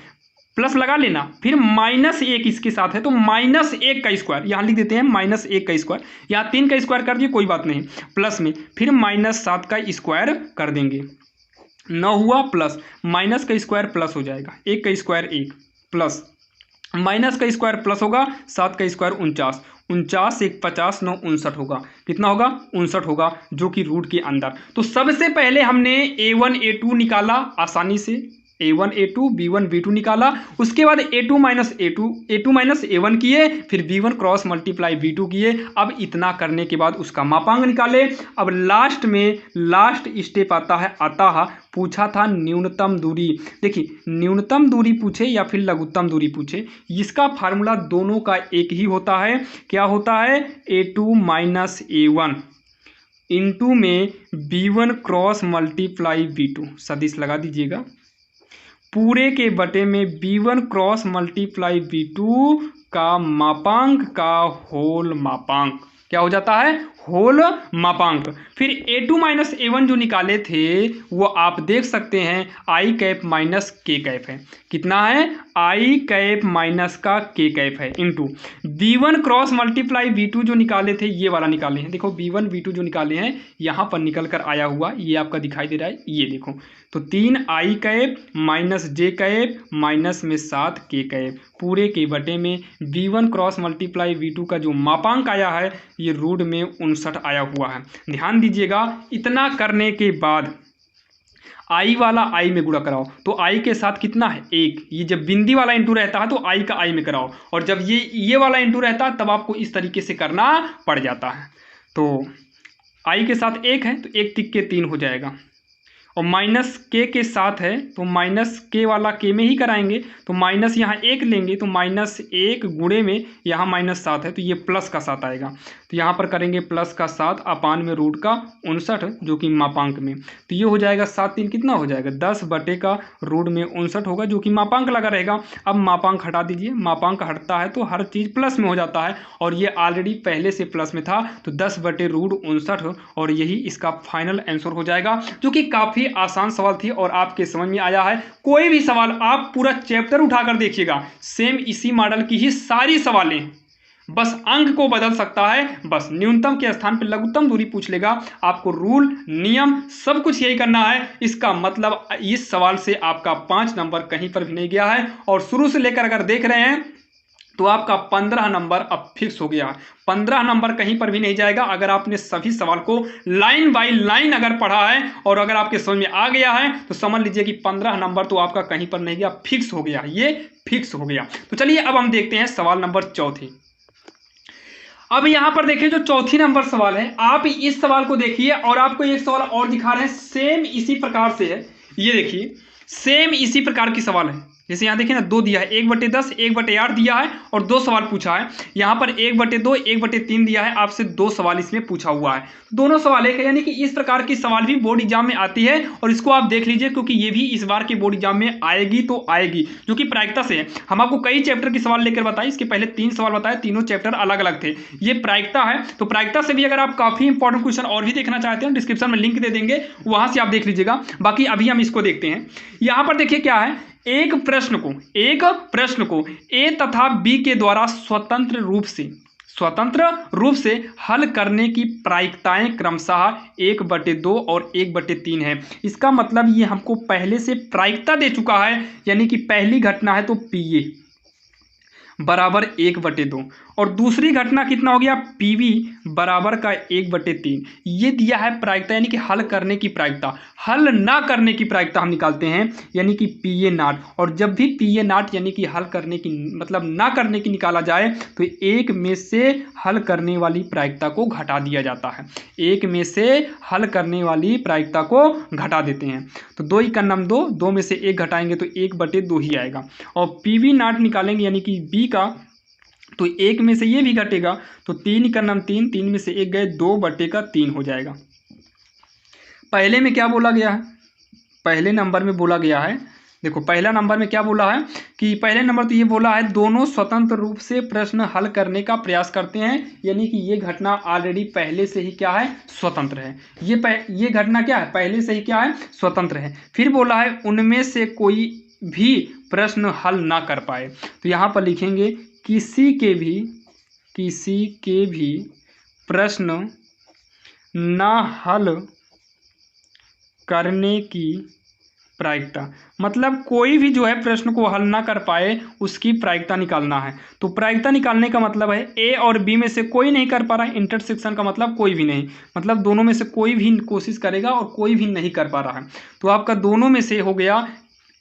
प्लस लगा लेना, फिर -1 इसके साथ है तो -1 का स्क्वायर यहाँ लिख देते हैं, -1 का स्क्वायर। यहाँ 3 का स्क्वायर कर दिए कोई बात नहीं, प्लस में फिर -7 का स्क्वायर कर देंगे, 9 हुआ प्लस माइनस का स्क्वायर प्लस हो जाएगा, 1 का स्क्वायर 1 प्लस माइनस का स्क्वायर प्लस होगा, 7 का स्क्वायर 49, 49 1 50 9 59 होगा। कितना होगा? 59 होगा, जो कि रूट के अंदर। तो सबसे पहले हमने a1 a2 निकाला आसानी से, a1 a2 b1 b2 निकाला। उसके बाद a2 माइनस a1 किए, फिर b1 क्रॉस मल्टीप्लाई b2 किए। अब इतना करने के बाद उसका मापांक निकाले। अब लास्ट में लास्ट स्टेप आता है पूछा था न्यूनतम दूरी। देखिए न्यूनतम दूरी पूछे या फिर लघुत्तम दूरी पूछे, इसका फार्मूला दोनों का एक ही होता है। क्या होता है? a2 माइनस a1 इंटू में b1 क्रॉस मल्टीप्लाई b2, सदिश लगा दीजिएगा, पूरे के बटे में b1 क्रॉस मल्टीप्लाई b2 का मापांक का होल मापांक। क्या हो जाता है? होल मापांक। फिर a2 माइनस a1 जो निकाले थे वो आप देख सकते हैं आई कैप माइनस के कैप है। कितना है? आई कैप माइनस का के कैप है, into b1 cross multiply b2 जो निकाले थे ये वाला निकाले हैं। देखो b1 b2 जो निकाले हैं यहाँ पर निकल कर आया हुआ, ये आपका दिखाई दे रहा है, ये देखो। तो 3 आई कैप माइनस जे कैप माइनस में 7 के कैप, पूरे के बटे में b1 क्रॉस मल्टीप्लाई b2 का जो मापांक आया है ये रूट में 59 आया हुआ है। ध्यान दीजिएगा, इतना करने के बाद आई वाला आई में गुणा कराओ, तो आई के साथ कितना है? 1। ये जब बिंदी वाला इंटू रहता है तो आई का आई में कराओ, और जब ये वाला इंटू रहता है तब आपको इस तरीके से करना पड़ जाता है। तो आई के साथ 1 है तो 1 तिक्के 3 हो जाएगा, और माइनस के साथ है तो माइनस के वाला के में ही कराएंगे, तो माइनस यहाँ 1 लेंगे तो -1 गुणे में यहाँ -7 है तो ये प्लस का 7 आएगा, तो यहाँ पर करेंगे प्लस का 7 अपान में रूट का 59 जो कि मापांक में, तो ये हो जाएगा 7 3 कितना हो जाएगा? 10 बटे का रूट में 59 होगा जो कि मापांक लगा रहेगा। अब मापांक हटा दीजिए, मापांक हटता है तो हर चीज़ प्लस में हो जाता है, और ये ऑलरेडी पहले से प्लस में था तो 10 बटे रूट 59, और यही इसका फाइनल आंसर हो जाएगा, जो कि काफ़ी आसान सवाल थी और आपके समझ में आया है। कोई भी सवाल आप पूरा चैप्टर उठाकर देखिएगा, सेम इसी मॉडल की ही सारी सवालें, बस अंक को बदल सकता है, बस न्यूनतम के स्थान पर लघुत्तम दूरी पूछ लेगा। आपको रूल नियम सब कुछ यही करना है। इसका मतलब इस सवाल से आपका 5 नंबर कहीं पर भी नहीं गया है, और शुरू से लेकर अगर देख रहे हैं तो आपका 15 नंबर अब फिक्स हो गया। 15 नंबर कहीं पर भी नहीं जाएगा अगर आपने सभी सवाल को लाइन बाय लाइन अगर पढ़ा है, और अगर आपके समझ में आ गया है तो समझ लीजिए कि 15 नंबर तो आपका कहीं पर नहीं गया, फिक्स हो गया, ये फिक्स हो गया। तो चलिए अब हम देखते हैं सवाल नंबर 4। अब यहाँ पर देखिए जो 4 नंबर सवाल है, आप इस सवाल को देखिए, और आपको एक सवाल और दिखा रहे हैं, सेम इसी प्रकार से है। ये देखिए सेम इसी प्रकार की सवाल है, जैसे यहाँ देखिए ना 2 दिया है, 1/10 1/8 दिया है और 2 सवाल पूछा है। यहाँ पर 1/2 1/3 दिया है, आपसे 2 सवाल इसमें पूछा हुआ है। दोनों सवाल एक है, यानी कि इस प्रकार की सवाल भी बोर्ड एग्जाम में आती है और इसको आप देख लीजिए क्योंकि ये भी इस बार के बोर्ड एग्जाम में आएगी तो आएगी, जो कि प्रायिकता से है। हम आपको कई चैप्टर की सवाल लेकर बताए, इसके पहले 3 सवाल बताए, तीनों चैप्टर अलग अलग थे। ये प्रायिकता है, तो प्रायिकता से भी अगर आप काफी इंपॉर्टेंट क्वेश्चन और भी देखना चाहते हैं डिस्क्रिप्शन में लिंक दे देंगे, वहां से आप देख लीजिएगा। बाकी अभी हम इसको देखते हैं। यहां पर देखिए क्या है, एक प्रश्न को ए तथा बी के द्वारा स्वतंत्र रूप से हल करने की प्रायिकताएं क्रमशः 1/2 और 1/3 है। इसका मतलब ये हमको पहले से प्रायिकता दे चुका है, यानी कि पहली घटना है तो पीए बराबर 1/2 और दूसरी घटना कितना हो गया, पीवी बराबर का 1/3। ये दिया है प्रायिकता, यानी कि हल करने की प्रायिकता। हल ना करने की प्रायिकता हम निकालते हैं, यानी कि पीए नॉट। और जब भी पीए नॉट यानी कि हल करने की मतलब ना करने की निकाला जाए तो एक में से हल करने वाली प्रायिकता को घटा दिया जाता है। एक में से हल करने वाली प्रायिकता को घटा देते हैं। तो 2 × 2, 2 में से 1 घटाएंगे तो 1/2 ही आएगा। और पीवी नॉट निकालेंगे यानी कि बी का, तो 1 में से ये भी घटेगा, तो 3 × 3, 3 में से 1 गए, 2/3 हो जाएगा। पहले में क्या बोला गया है, पहले नंबर में बोला गया है, देखो पहला नंबर में क्या बोला है कि पहले नंबर तो ये बोला है दोनों स्वतंत्र रूप से प्रश्न हल करने का प्रयास करते हैं, यानी कि ये घटना ऑलरेडी पहले से ही क्या है, स्वतंत्र है। ये घटना क्या है, पहले से ही क्या है, स्वतंत्र है। फिर बोला है उनमें से कोई भी प्रश्न हल ना कर पाए, तो यहाँ पर लिखेंगे किसी के भी प्रश्न ना हल करने की प्रायिकता, मतलब कोई भी जो है प्रश्न को हल ना कर पाए उसकी प्रायिकता निकालना है। तो प्रायिकता निकालने का मतलब है ए और बी में से कोई नहीं कर पा रहा है, इंटरसेक्शन का मतलब कोई भी नहीं, मतलब दोनों में से कोई भी कोशिश करेगा और कोई भी नहीं कर पा रहा है। तो आपका दोनों में से हो गया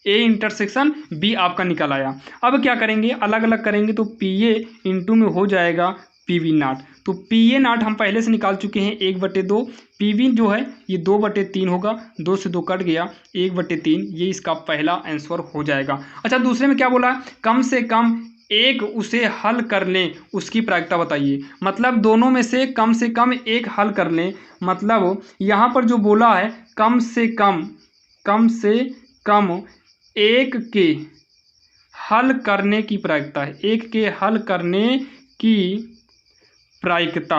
ए इंटरसेक्शन बी आपका निकल आया। अब क्या करेंगे, अलग अलग करेंगे, तो पी ए इंटू में हो जाएगा पीवी नॉट। तो पी ए नॉट हम पहले से निकाल चुके हैं 1/2, पीवी जो है ये 2/3 होगा, 2 से 2 कट गया, 1/3, ये इसका पहला आंसर हो जाएगा। अच्छा दूसरे में क्या बोला है, कम से कम एक उसे हल कर लें उसकी प्रायिकता बताइए, मतलब दोनों में से कम एक हल कर लें, मतलब यहाँ पर जो बोला है कम से कम एक के हल करने की प्रायिकता है, एक के हल करने की प्रायिकता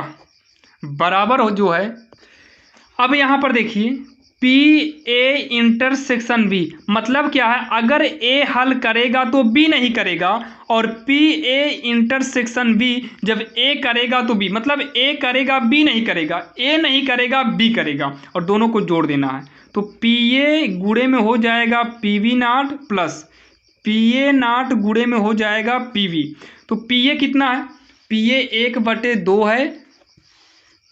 बराबर हो जो है। अब यहाँ पर देखिए पी ए इंटरसेक्शन बी, मतलब क्या है, अगर ए हल करेगा तो बी नहीं करेगा, और पी ए इंटरसेक्शन बी जब ए करेगा तो बी, मतलब ए करेगा बी नहीं करेगा, ए नहीं करेगा बी करेगा, और दोनों को जोड़ देना है। तो पी ए गुणे में हो जाएगा PV not plus P A not गुणे में हो जाएगा पीवी। तो पी ए कितना है, पी ए 1/2 है,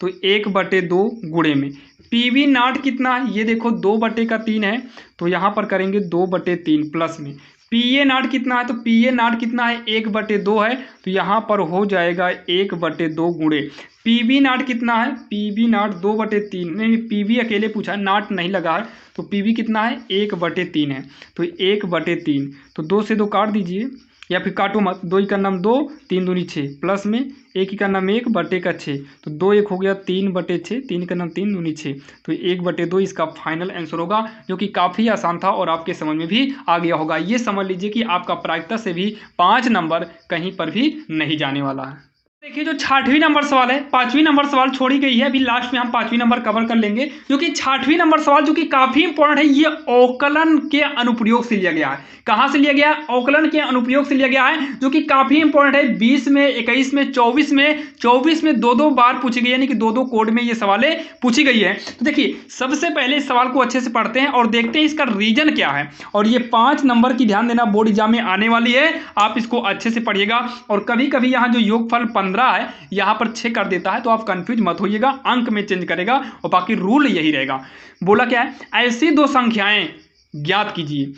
तो 1/2 गुणे में पीवी नॉट कितना है, ये देखो 2/3 है, तो यहाँ पर करेंगे 2/3 प्लस में पी ए नॉट कितना है, तो पी ए नॉट कितना है 1/2 है, तो यहाँ पर हो जाएगा 1/2 गुणे पीवी नॉट कितना है, पीवी नॉट 2/3, नहीं पीवी अकेले पूछा है, नॉट नहीं लगा है, तो पीवी कितना है 1/3 है, तो 1/3, तो 2 से 2 काट दीजिए या फिर काटो मत, 2 × 2 3 दूनी 6 प्लस में 1 × 1 बटे का 6, तो 2 1 हो गया 3/6, 3 × 3 दूनी 6, तो 1/2 इसका फाइनल आंसर होगा, जो कि काफ़ी आसान था और आपके समझ में भी आ गया होगा। ये समझ लीजिए कि आपका प्रायिकता से भी 5 नंबर कहीं पर भी नहीं जाने वाला है। देखिए जो 6वां नंबर सवाल है, 5वीं नंबर सवाल छोड़ी गई है, अभी लास्ट में हम 5वीं नंबर कवर कर लेंगे, जो कि 6वां नंबर सवाल जो कि काफी इंपॉर्टेंट है, ये अवकलन के अनुप्रयोग से लिया गया है। कहां से लिया गया है, अवकलन के अनुप्रयोग से लिया गया है, जो कि काफी इंपॉर्टेंट है। 20 में, 21 में, 24 में 2-2 बार पूछी गई, यानी कि 2-2 कोड में ये सवालें पूछी गई है। तो देखिए सबसे पहले इस सवाल को अच्छे से पढ़ते हैं और देखते हैं इसका रीजन क्या है, और ये 5 नंबर की ध्यान देना बोर्ड एग्जाम में आने वाली है, आप इसको अच्छे से पढ़िएगा। और कभी कभी यहाँ जो योगफल 15 है यहाँ पर 6 कर देता है, तो आप कंफ्यूज मत होइएगा, अंक में चेंज करेगा और बाकी रूल यही रहेगा। बोला क्या है, ऐसी 2 संख्याएं ज्ञात कीजिए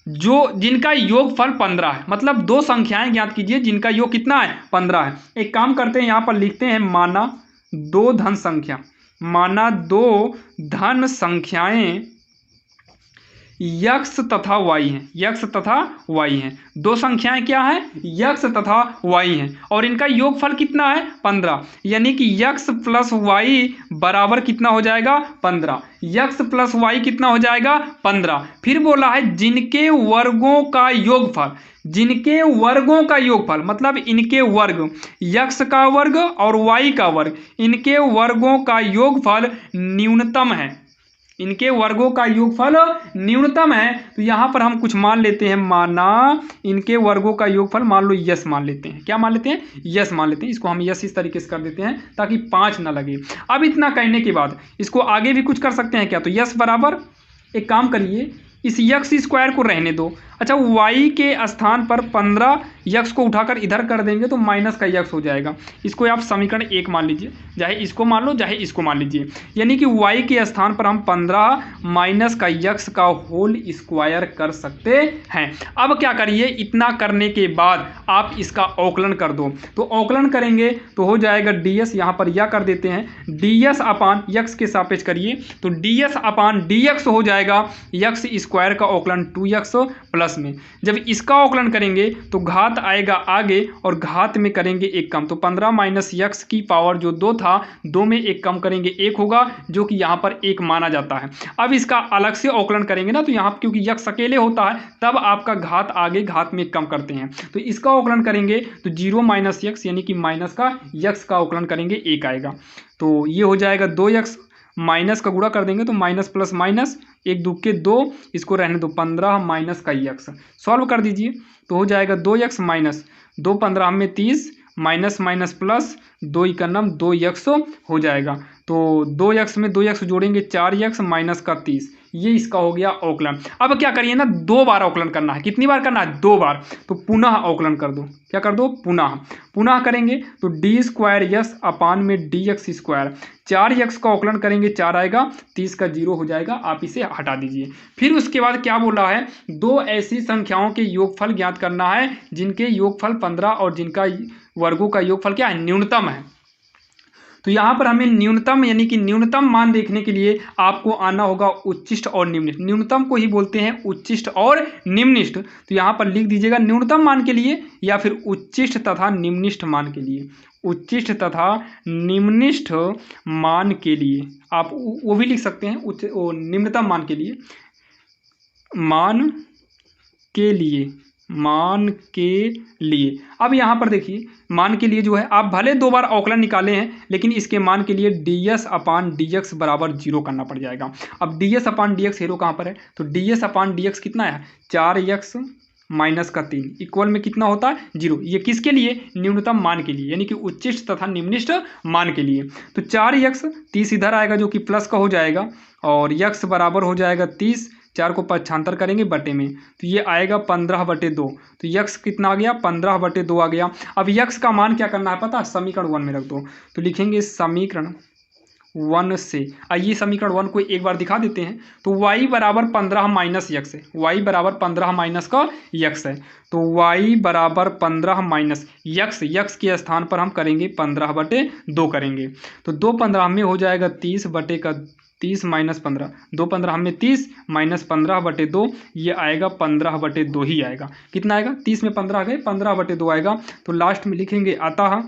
जो जिनका योगफल 15 है, मतलब 2 संख्याएं ज्ञात कीजिए जिनका योग कितना है, 15 है। एक काम करते हैं, यहाँ पर लिखते हैं माना 2 धन संख्याएं यक्स तथा वाई हैं, यक्स तथा वाई हैं। दो संख्याएं क्या हैं? यक्स तथा वाई हैं और इनका योगफल कितना है? 15। यानी कि यक्स प्लस वाई बराबर कितना हो जाएगा? 15। यक्स प्लस वाई कितना हो जाएगा? 15। फिर बोला है जिनके वर्गों का योगफल, जिनके वर्गों का योगफल मतलब इनके वर्ग, यक्स का वर्ग और वाई का वर्ग, इनके वर्गों का योगफल न्यूनतम है, इनके वर्गों का योगफल न्यूनतम है। तो यहाँ पर हम कुछ मान लेते हैं, माना इनके वर्गों का योगफल मान लो यस मान लेते हैं। क्या मान लेते हैं? यस मान लेते हैं। इसको हम यस इस तरीके से कर देते हैं ताकि 5 ना लगे। अब इतना कहने के बाद इसको आगे भी कुछ कर सकते हैं क्या? तो यस बराबर, एक काम करिए, इस यक्स स्क्वायर को रहने दो। अच्छा, वाई के स्थान पर 15 यक्स को उठाकर इधर कर देंगे तो माइनस का यक्स हो जाएगा। इसको आप समीकरण 1 मान लीजिए, चाहे इसको मान लो चाहे इसको मान लीजिए। यानी कि वाई के स्थान पर हम 15 माइनस का यक्स का होल स्क्वायर कर सकते हैं। अब क्या करिए, इतना करने के बाद आप इसका अवकलन कर दो। तो अवकलन करेंगे तो हो जाएगा ds, यहाँ पर यह कर देते हैं, ds अपान यक्स के सापेक्ष करिए तो ds अपान dx हो जाएगा। यक्स स्क्वायर का अवकलन 2x प्लस में, जब इसका अवकलन करेंगे तो घात आएगा आगे और घात में करेंगे एक कम, तो 15 माइनस यक्स की पावर जो 2 था, 2 में एक कम करेंगे 1 होगा, जो कि यहाँ पर 1 माना जाता है। अब इसका अलग से अवकलन करेंगे ना, तो यहाँ क्योंकि यक्स अकेले होता है तब आपका घात आगे घात में कम करते हैं। तो इसका अवकलन करेंगे तो 0 माइनस यक्स यानी कि माइनस का यक्स का अवकलन करेंगे 1 आएगा। तो ये हो जाएगा 2x, माइनस का गुणा कर देंगे तो माइनस प्लस माइनस, 1 2 के 2, इसको रहने दो 15 माइनस का यक्स। सॉल्व कर दीजिए तो हो जाएगा 2x माइनस 2 15 में 30 माइनस माइनस प्लस 2 इकन्नम 2x हो जाएगा। तो 2x में 2x जोड़ेंगे 4x माइनस का 30, ये इसका हो गया अवकलन। अब क्या करिए ना, 2 बार अवकलन करना है। कितनी बार करना है? 2 बार। तो पुनः अवकलन कर दो। क्या कर दो? पुनः करेंगे तो डी स्क्वायर यस अपान में dx स्क्वायर, 4x का अवकलन करेंगे 4 आएगा, 30 का 0 हो जाएगा, आप इसे हटा दीजिए। फिर उसके बाद क्या बोला है, 2 ऐसी संख्याओं के योगफल ज्ञात करना है जिनके योगफल 15 और जिनका वर्गों का योगफल क्या है? न्यूनतम है। तो यहाँ पर हमें न्यूनतम यानी कि न्यूनतम मान देखने के लिए आपको आना होगा उच्चिष्ट और निम्निष्ट। न्यूनतम को ही बोलते हैं उच्चिष्ट और निम्निष्ट। तो यहाँ पर लिख दीजिएगा न्यूनतम मान के लिए या फिर उच्चिष्ट तथा निम्निष्ट मान के लिए, उच्चिष्ट तथा निम्निष्ठ मान के लिए आप वो भी लिख सकते हैं, निम्नतम मान के लिए, मान के लिए। अब यहाँ पर देखिए मान के लिए जो है आप भले 2 बार अवकलन निकाले हैं, लेकिन इसके मान के लिए ds अपान dx बराबर 0 करना पड़ जाएगा। अब ds अपान dx हेरो कहाँ पर है? तो ds अपान dx कितना है? 4x माइनस का 3 इक्वल में कितना होता है? 0। ये किसके लिए? न्यूनतम मान के लिए, यानी कि उच्चिष्ट तथा निम्निष्ठ मान के लिए। तो 4x 30 इधर आएगा जो कि प्लस का हो जाएगा और x बराबर हो जाएगा 30, 4 को पक्षांतर करेंगे बटे में तो ये आएगा 15/2। तो यक्स कितना आ गया? 15/2 आ गया। अब यक्स का मान क्या करना है पता है? समीकरण 1 में रख दो। तो लिखेंगे समीकरण 1 से, आइए समीकरण 1 को एक बार दिखा देते हैं। तो y बराबर 15 माइनस यक्स है, y बराबर 15 माइनस का यक्स है। तो y बराबर 15 माइनस यक्स, यक्स के स्थान पर हम करेंगे 15/2 करेंगे। तो 2 15 में हो जाएगा 30 माइनस 15, 2 15 में 30 माइनस 15/2, ये आएगा 15/2 ही आएगा। कितना आएगा? 30 में 15 गए, 15/2 आएगा। तो लास्ट में लिखेंगे अतः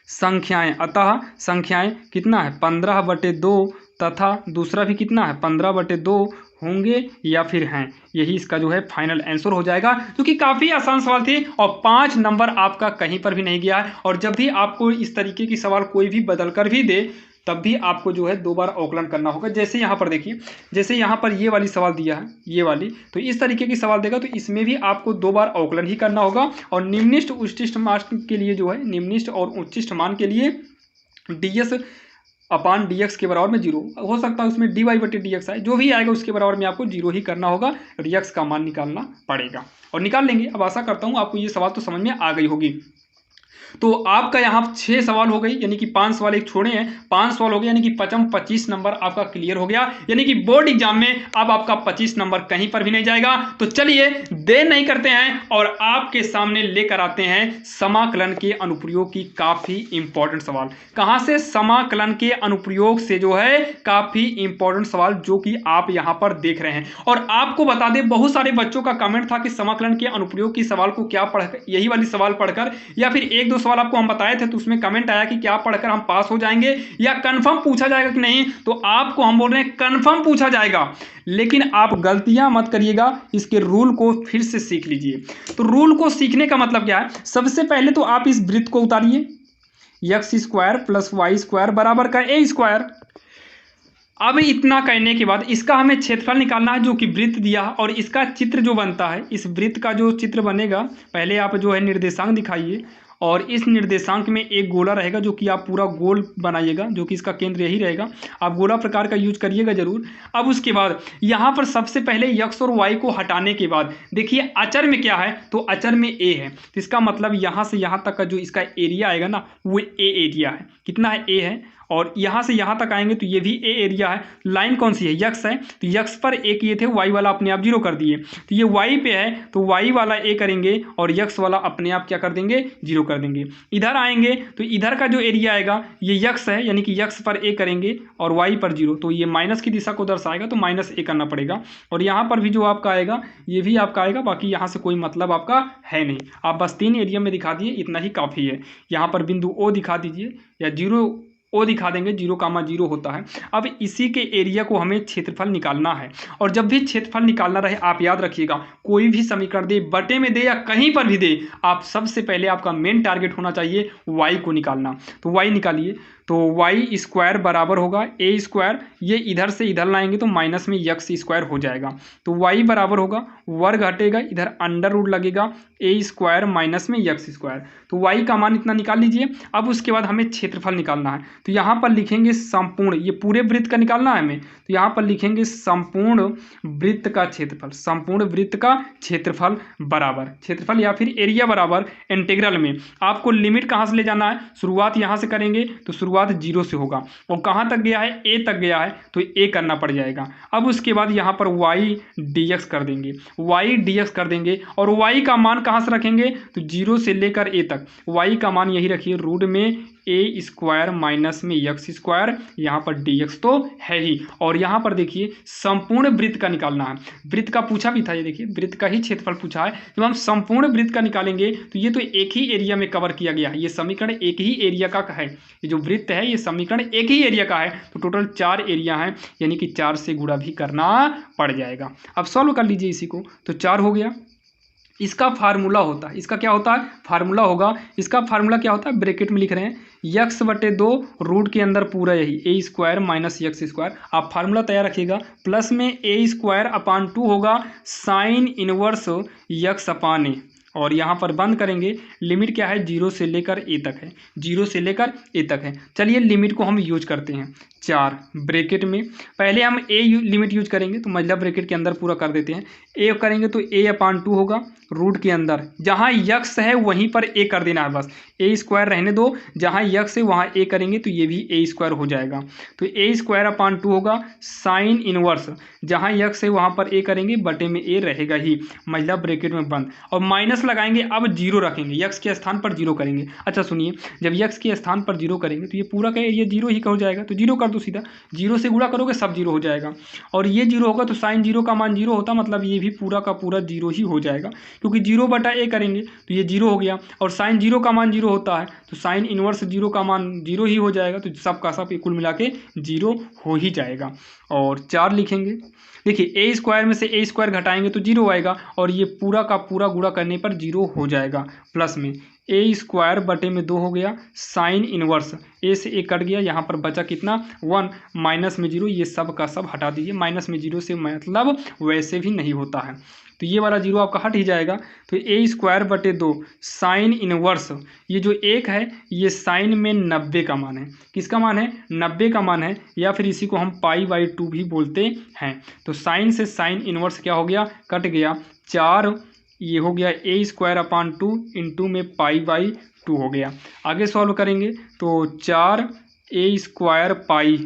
संख्याएं कितना है? 15/2 तथा दूसरा भी कितना है? 15/2 होंगे या फिर हैं। यही इसका जो है फाइनल आंसर हो जाएगा, क्योंकि काफ़ी आसान सवाल थे और 5 नंबर आपका कहीं पर भी नहीं गया है। और जब भी आपको इस तरीके की सवाल कोई भी बदल कर भी दे तब भी आपको जो है 2 बार अवकलन करना होगा। जैसे यहाँ पर देखिए, जैसे यहाँ पर ये वाली सवाल दिया है, ये वाली, तो इस तरीके की सवाल देगा तो इसमें भी आपको 2 बार अवकलन ही करना होगा। और निम्निष्ठ उच्चिष्ट मान के लिए जो है, निम्निष्ठ और उच्चिष्ट मान के लिए ds अपान dx के बराबर में 0 हो सकता है, उसमें dy/dx आए, जो भी आएगा उसके बराबर में आपको 0 ही करना होगा और x का मान निकालना पड़ेगा और निकाल लेंगे। अब आशा करता हूँ आपको ये सवाल तो समझ में आ गई होगी। तो आपका यहाँ 6 सवाल हो गई, यानी कि 5 सवाल एक छोड़े हैं, 5 सवाल हो गए, यानी कि 25 नंबर आपका क्लियर हो गया। यानी कि बोर्ड एग्जाम में अब आपका 25 नंबर कहीं पर भी नहीं जाएगा। तो चलिए देर नहीं करते हैं और आपके सामने लेकर आते हैं समाकलन के अनुप्रयोग की काफी इंपॉर्टेंट सवाल। कहां से? समाकलन के अनुप्रयोग से जो है काफी इंपॉर्टेंट सवाल जो कि आप यहां पर देख रहे हैं। और आपको बता दें, बहुत सारे बच्चों का कमेंट था कि समाकलन के अनुप्रयोग की सवाल को क्या पढ़कर, यही वाली सवाल पढ़कर या फिर एक दो सवाल आपको हम बताए थे, तो उसमें कमेंट आया कि क्या पढ़कर हम पास हो जाएंगे या कंफर्म पूछा जाएगा कि नहीं। तो आपको हम बोल रहे हैं कंफर्म पूछा जाएगा, लेकिन आप गलतियां मत करिएगा, इसके रूल को फिर से सीख लीजिए। तो रूल को सीखने का मतलब क्या है? सबसे पहले तो आप इस वृत्त को उतारिए, x square plus y square बराबर का ए स्क्वायर। अब इतना करने के बाद इसका हमें क्षेत्रफल निकालना है जो कि वृत्त दिया, और इसका चित्र जो बनता है, इस वृत्त का जो चित्र बनेगा, पहले आप जो है निर्देशांक दिखाइए, और इस निर्देशांक में एक गोला रहेगा जो कि आप पूरा गोल बनाइएगा, जो कि इसका केंद्र यही रहेगा। आप गोला प्रकार का यूज करिएगा जरूर। अब उसके बाद यहाँ पर सबसे पहले यक्स और वाई को हटाने के बाद देखिए अचर में क्या है, तो अचर में ए है, तो इसका मतलब यहाँ से यहाँ तक का जो इसका एरिया आएगा ना, वो ए एरिया है। कितना है? ए है। और यहाँ से यहाँ तक आएंगे तो ये भी ए एरिया है। लाइन कौन सी है? यक्स है, तो यक्स पर ए किए थे, वाई वाला अपने आप जीरो कर दिए, तो ये वाई पे है तो वाई वाला ए करेंगे और यक्स वाला अपने आप क्या कर देंगे? जीरो कर देंगे। इधर आएंगे तो इधर का जो एरिया आएगा ये यक्स है, यानी कि यक्स पर ए करेंगे और वाई पर जीरो, तो ये माइनस की दिशा को दर्शाएगा, तो माइनस ए करना पड़ेगा। और यहाँ पर भी जो आपका आएगा ये भी आपका आएगा, बाकी यहाँ से कोई मतलब आपका है नहीं। आप बस 3 एरिया में दिखा दिए, इतना ही काफ़ी है। यहाँ पर बिंदु ओ दिखा दीजिए या जीरो ओ दिखा देंगे, 0,0 होता है। अब इसी के एरिया को हमें क्षेत्रफल निकालना है, और जब भी क्षेत्रफल निकालना रहे आप याद रखिएगा, कोई भी समीकरण दे, बटे में दे या कहीं पर भी दे, आप सबसे पहले आपका मेन टारगेट होना चाहिए वाई को निकालना। तो वाई निकालिए, तो वाई स्क्वायर बराबर होगा ए स्क्वायर, ये इधर से इधर लाएंगे तो माइनस में यक्स स्क्वायर हो जाएगा, तो वाई बराबर होगा, वर्ग हटेगा, इधर अंडर रूट लगेगा, ए स्क्वायर माइनस में यक्स स्क्वायर, तो वाई का मान इतना निकाल लीजिए। अब उसके बाद हमें क्षेत्रफल निकालना है, तो यहाँ पर लिखेंगे संपूर्ण, ये पूरे वृत्त का निकालना है हमें, तो यहाँ पर लिखेंगे संपूर्ण वृत्त का क्षेत्रफल, संपूर्ण वृत्त का क्षेत्रफल बराबर, क्षेत्रफल या फिर एरिया बराबर इंटीग्रल में आपको लिमिट कहाँ से ले जाना है? शुरुआत यहाँ से करेंगे तो शुरुआत 0 से होगा, और कहाँ तक गया है? ए तक गया है, तो ए करना पड़ जाएगा। अब उसके बाद यहाँ पर y dx कर देंगे, y dx कर देंगे, और y का मान कहाँ से रखेंगे? तो 0 से लेकर a तक y का मान यही रखिए, रूट में ए स्क्वायर माइनस में यक्स स्क्वायर, यहाँ पर dx तो है ही। और यहाँ पर देखिए संपूर्ण वृत्त का निकालना है, वृत्त का पूछा भी था, ये देखिए वृत्त का ही क्षेत्रफल पूछा है। जब हम संपूर्ण वृत्त का निकालेंगे तो ये तो एक ही एरिया में कवर किया गया है, ये समीकरण एक ही एरिया का है, ये जो वृत्त है ये समीकरण एक ही एरिया का है, तो टोटल 4 एरिया है, यानी कि 4 से गुणा भी करना पड़ जाएगा। अब सॉल्व कर लीजिए इसी को, तो 4 हो गया। इसका फार्मूला होता है, इसका क्या होता है? फार्मूला होगा। इसका फार्मूला क्या होता है? ब्रैकेट में लिख रहे हैं, x/2 रूट के अंदर पूरा यही ए स्क्वायर माइनस यक्स स्क्वायर। आप फार्मूला तैयार रखिएगा, प्लस में ए स्क्वायर अपान 2 होगा साइन इनवर्स यक्स अपान ए, और यहाँ पर बंद करेंगे। लिमिट क्या है? 0 से लेकर ए तक है, 0 से लेकर ए तक है। चलिए लिमिट को हम यूज करते हैं, 4 ब्रैकेट में पहले हम ए लिमिट यूज करेंगे, तो मतलब ब्रैकेट के अंदर पूरा कर देते हैं। ए करेंगे तो ए अपान 2 होगा, रूट के अंदर जहाँ यक्स है वहीं पर ए कर देना है, बस ए स्क्वायर रहने दो, जहाँ यक्स है वहाँ ए करेंगे तो ये भी ए स्क्वायर हो जाएगा, तो ए स्क्वायर अपान 2 होगा साइन इनवर्स, जहाँ यक्स है वहाँ पर ए करेंगे, बटे में ए रहेगा ही, मतलब ब्रैकेट में बंद, और माइनस लगाएंगे। अब 0 रखेंगे, यक्स के स्थान पर 0 करेंगे। अच्छा सुनिए, जब यक्स के स्थान पर 0 करेंगे तो ये पूरा का एरिया 0 ही हो जाएगा, तो 0 कर दो सीधा, 0 से गुणा करोगे सब 0 हो जाएगा, और ये 0 होगा तो साइन 0 का मान 0 होता, मतलब ये भी पूरा का पूरा 0 ही हो जाएगा, क्योंकि 0/a करेंगे तो ये 0 हो गया, और साइन 0 का मान 0 होता है, तो साइन इनवर्स 0 का मान 0 ही हो जाएगा, तो सब का सब कुल मिला के 0 हो ही जाएगा। और 4 लिखेंगे, देखिए ए स्क्वायर में से ए स्क्वायर घटाएंगे तो 0 आएगा, और ये पूरा का पूरा गुणा करने पर 0 हो जाएगा, प्लस में ए स्क्वायर बटे में 2 हो गया साइन इनवर्स, ए से ए कट गया, यहाँ पर बचा कितना 1, माइनस में 0, ये सब का सब हटा दीजिए, माइनस में 0 से मतलब वैसे भी नहीं होता है, तो ये वाला 0 आपका हट ही जाएगा। तो ए स्क्वायर बटे 2 साइन इनवर्स, ये जो 1 है ये साइन में 90 का मान है, किसका मान है? 90 का मान है, या फिर इसी को हम π/2 भी बोलते हैं। तो साइन से साइन इनवर्स क्या हो गया? कट गया, 4 ये हो गया ए स्क्वायर अपान 2 इंटू में π/2 2 हो गया। आगे सॉल्व करेंगे तो 4a² पाई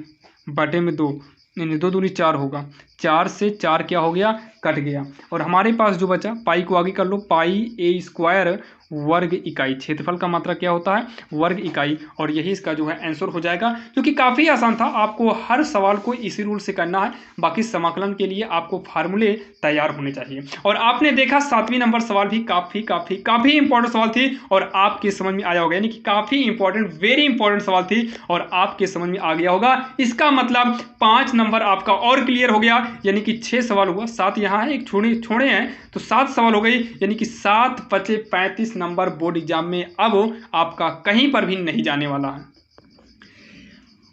बटे में 2, नहीं 2 दूनी 4 होगा, 4 से 4 क्या हो गया, कट गया। और हमारे पास जो बचा, पाई को आगे कर लो, पाई a² वर्ग इकाई। क्षेत्रफल का मात्रा क्या होता है, वर्ग इकाई। और यही इसका जो है आंसर हो जाएगा, जो कि काफ़ी आसान था। आपको हर सवाल को इसी रूल से करना है, बाकी समाकलन के लिए आपको फार्मूले तैयार होने चाहिए। और आपने देखा 7वीं नंबर सवाल भी काफ़ी इंपॉर्टेंट सवाल थी और आपके समझ में आया होगा, यानी कि काफ़ी इंपॉर्टेंट, वेरी इंपॉर्टेंट सवाल थी और आपके समझ में आ गया होगा। इसका मतलब 5 नंबर आपका और क्लियर हो गया, यानी कि 6 सवाल हुआ, 7 यहाँ है, एक छोड़े हैं, तो 7 सवाल हो गई, यानी कि 7 बचे 35 नंबर बोर्ड एग्जाम में अब आपका कहीं पर भी नहीं जाने वाला है।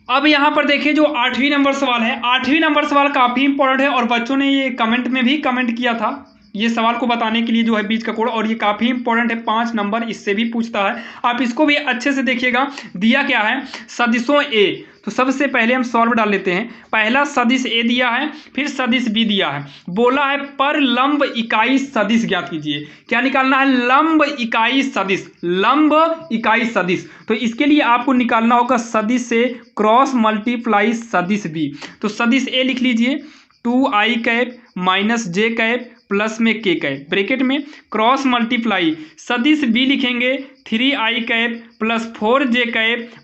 अब यहां पर देखिए जो 8वीं नंबर सवाल है, 8वीं नंबर सवाल काफी इंपॉर्टेंट है और बच्चों ने ये कमेंट में भी कमेंट किया था ये सवाल को बताने के लिए, जो है बीच का कोड, और ये काफी इंपॉर्टेंट है, 5 नंबर इससे भी पूछता है। आप इसको भी अच्छे से देखिएगा। दिया क्या है, सदिशों ए, तो सबसे पहले हम सॉल्व डाल लेते हैं। पहला सदिश ए दिया है, फिर सदिश बी दिया है, बोला है पर लंब इकाई सदिश ज्ञात कीजिए। क्या निकालना है, लंब इकाई सदिश, लंब इकाई सदिश। तो इसके लिए आपको निकालना होगा सदिश से क्रॉस मल्टीप्लाई सदिश बी। तो सदिश ए लिख लीजिए 2i माइनस j प्लस में k ब्रैकेट में, क्रॉस मल्टीप्लाई सदिश बी लिखेंगे 3i प्लस 4j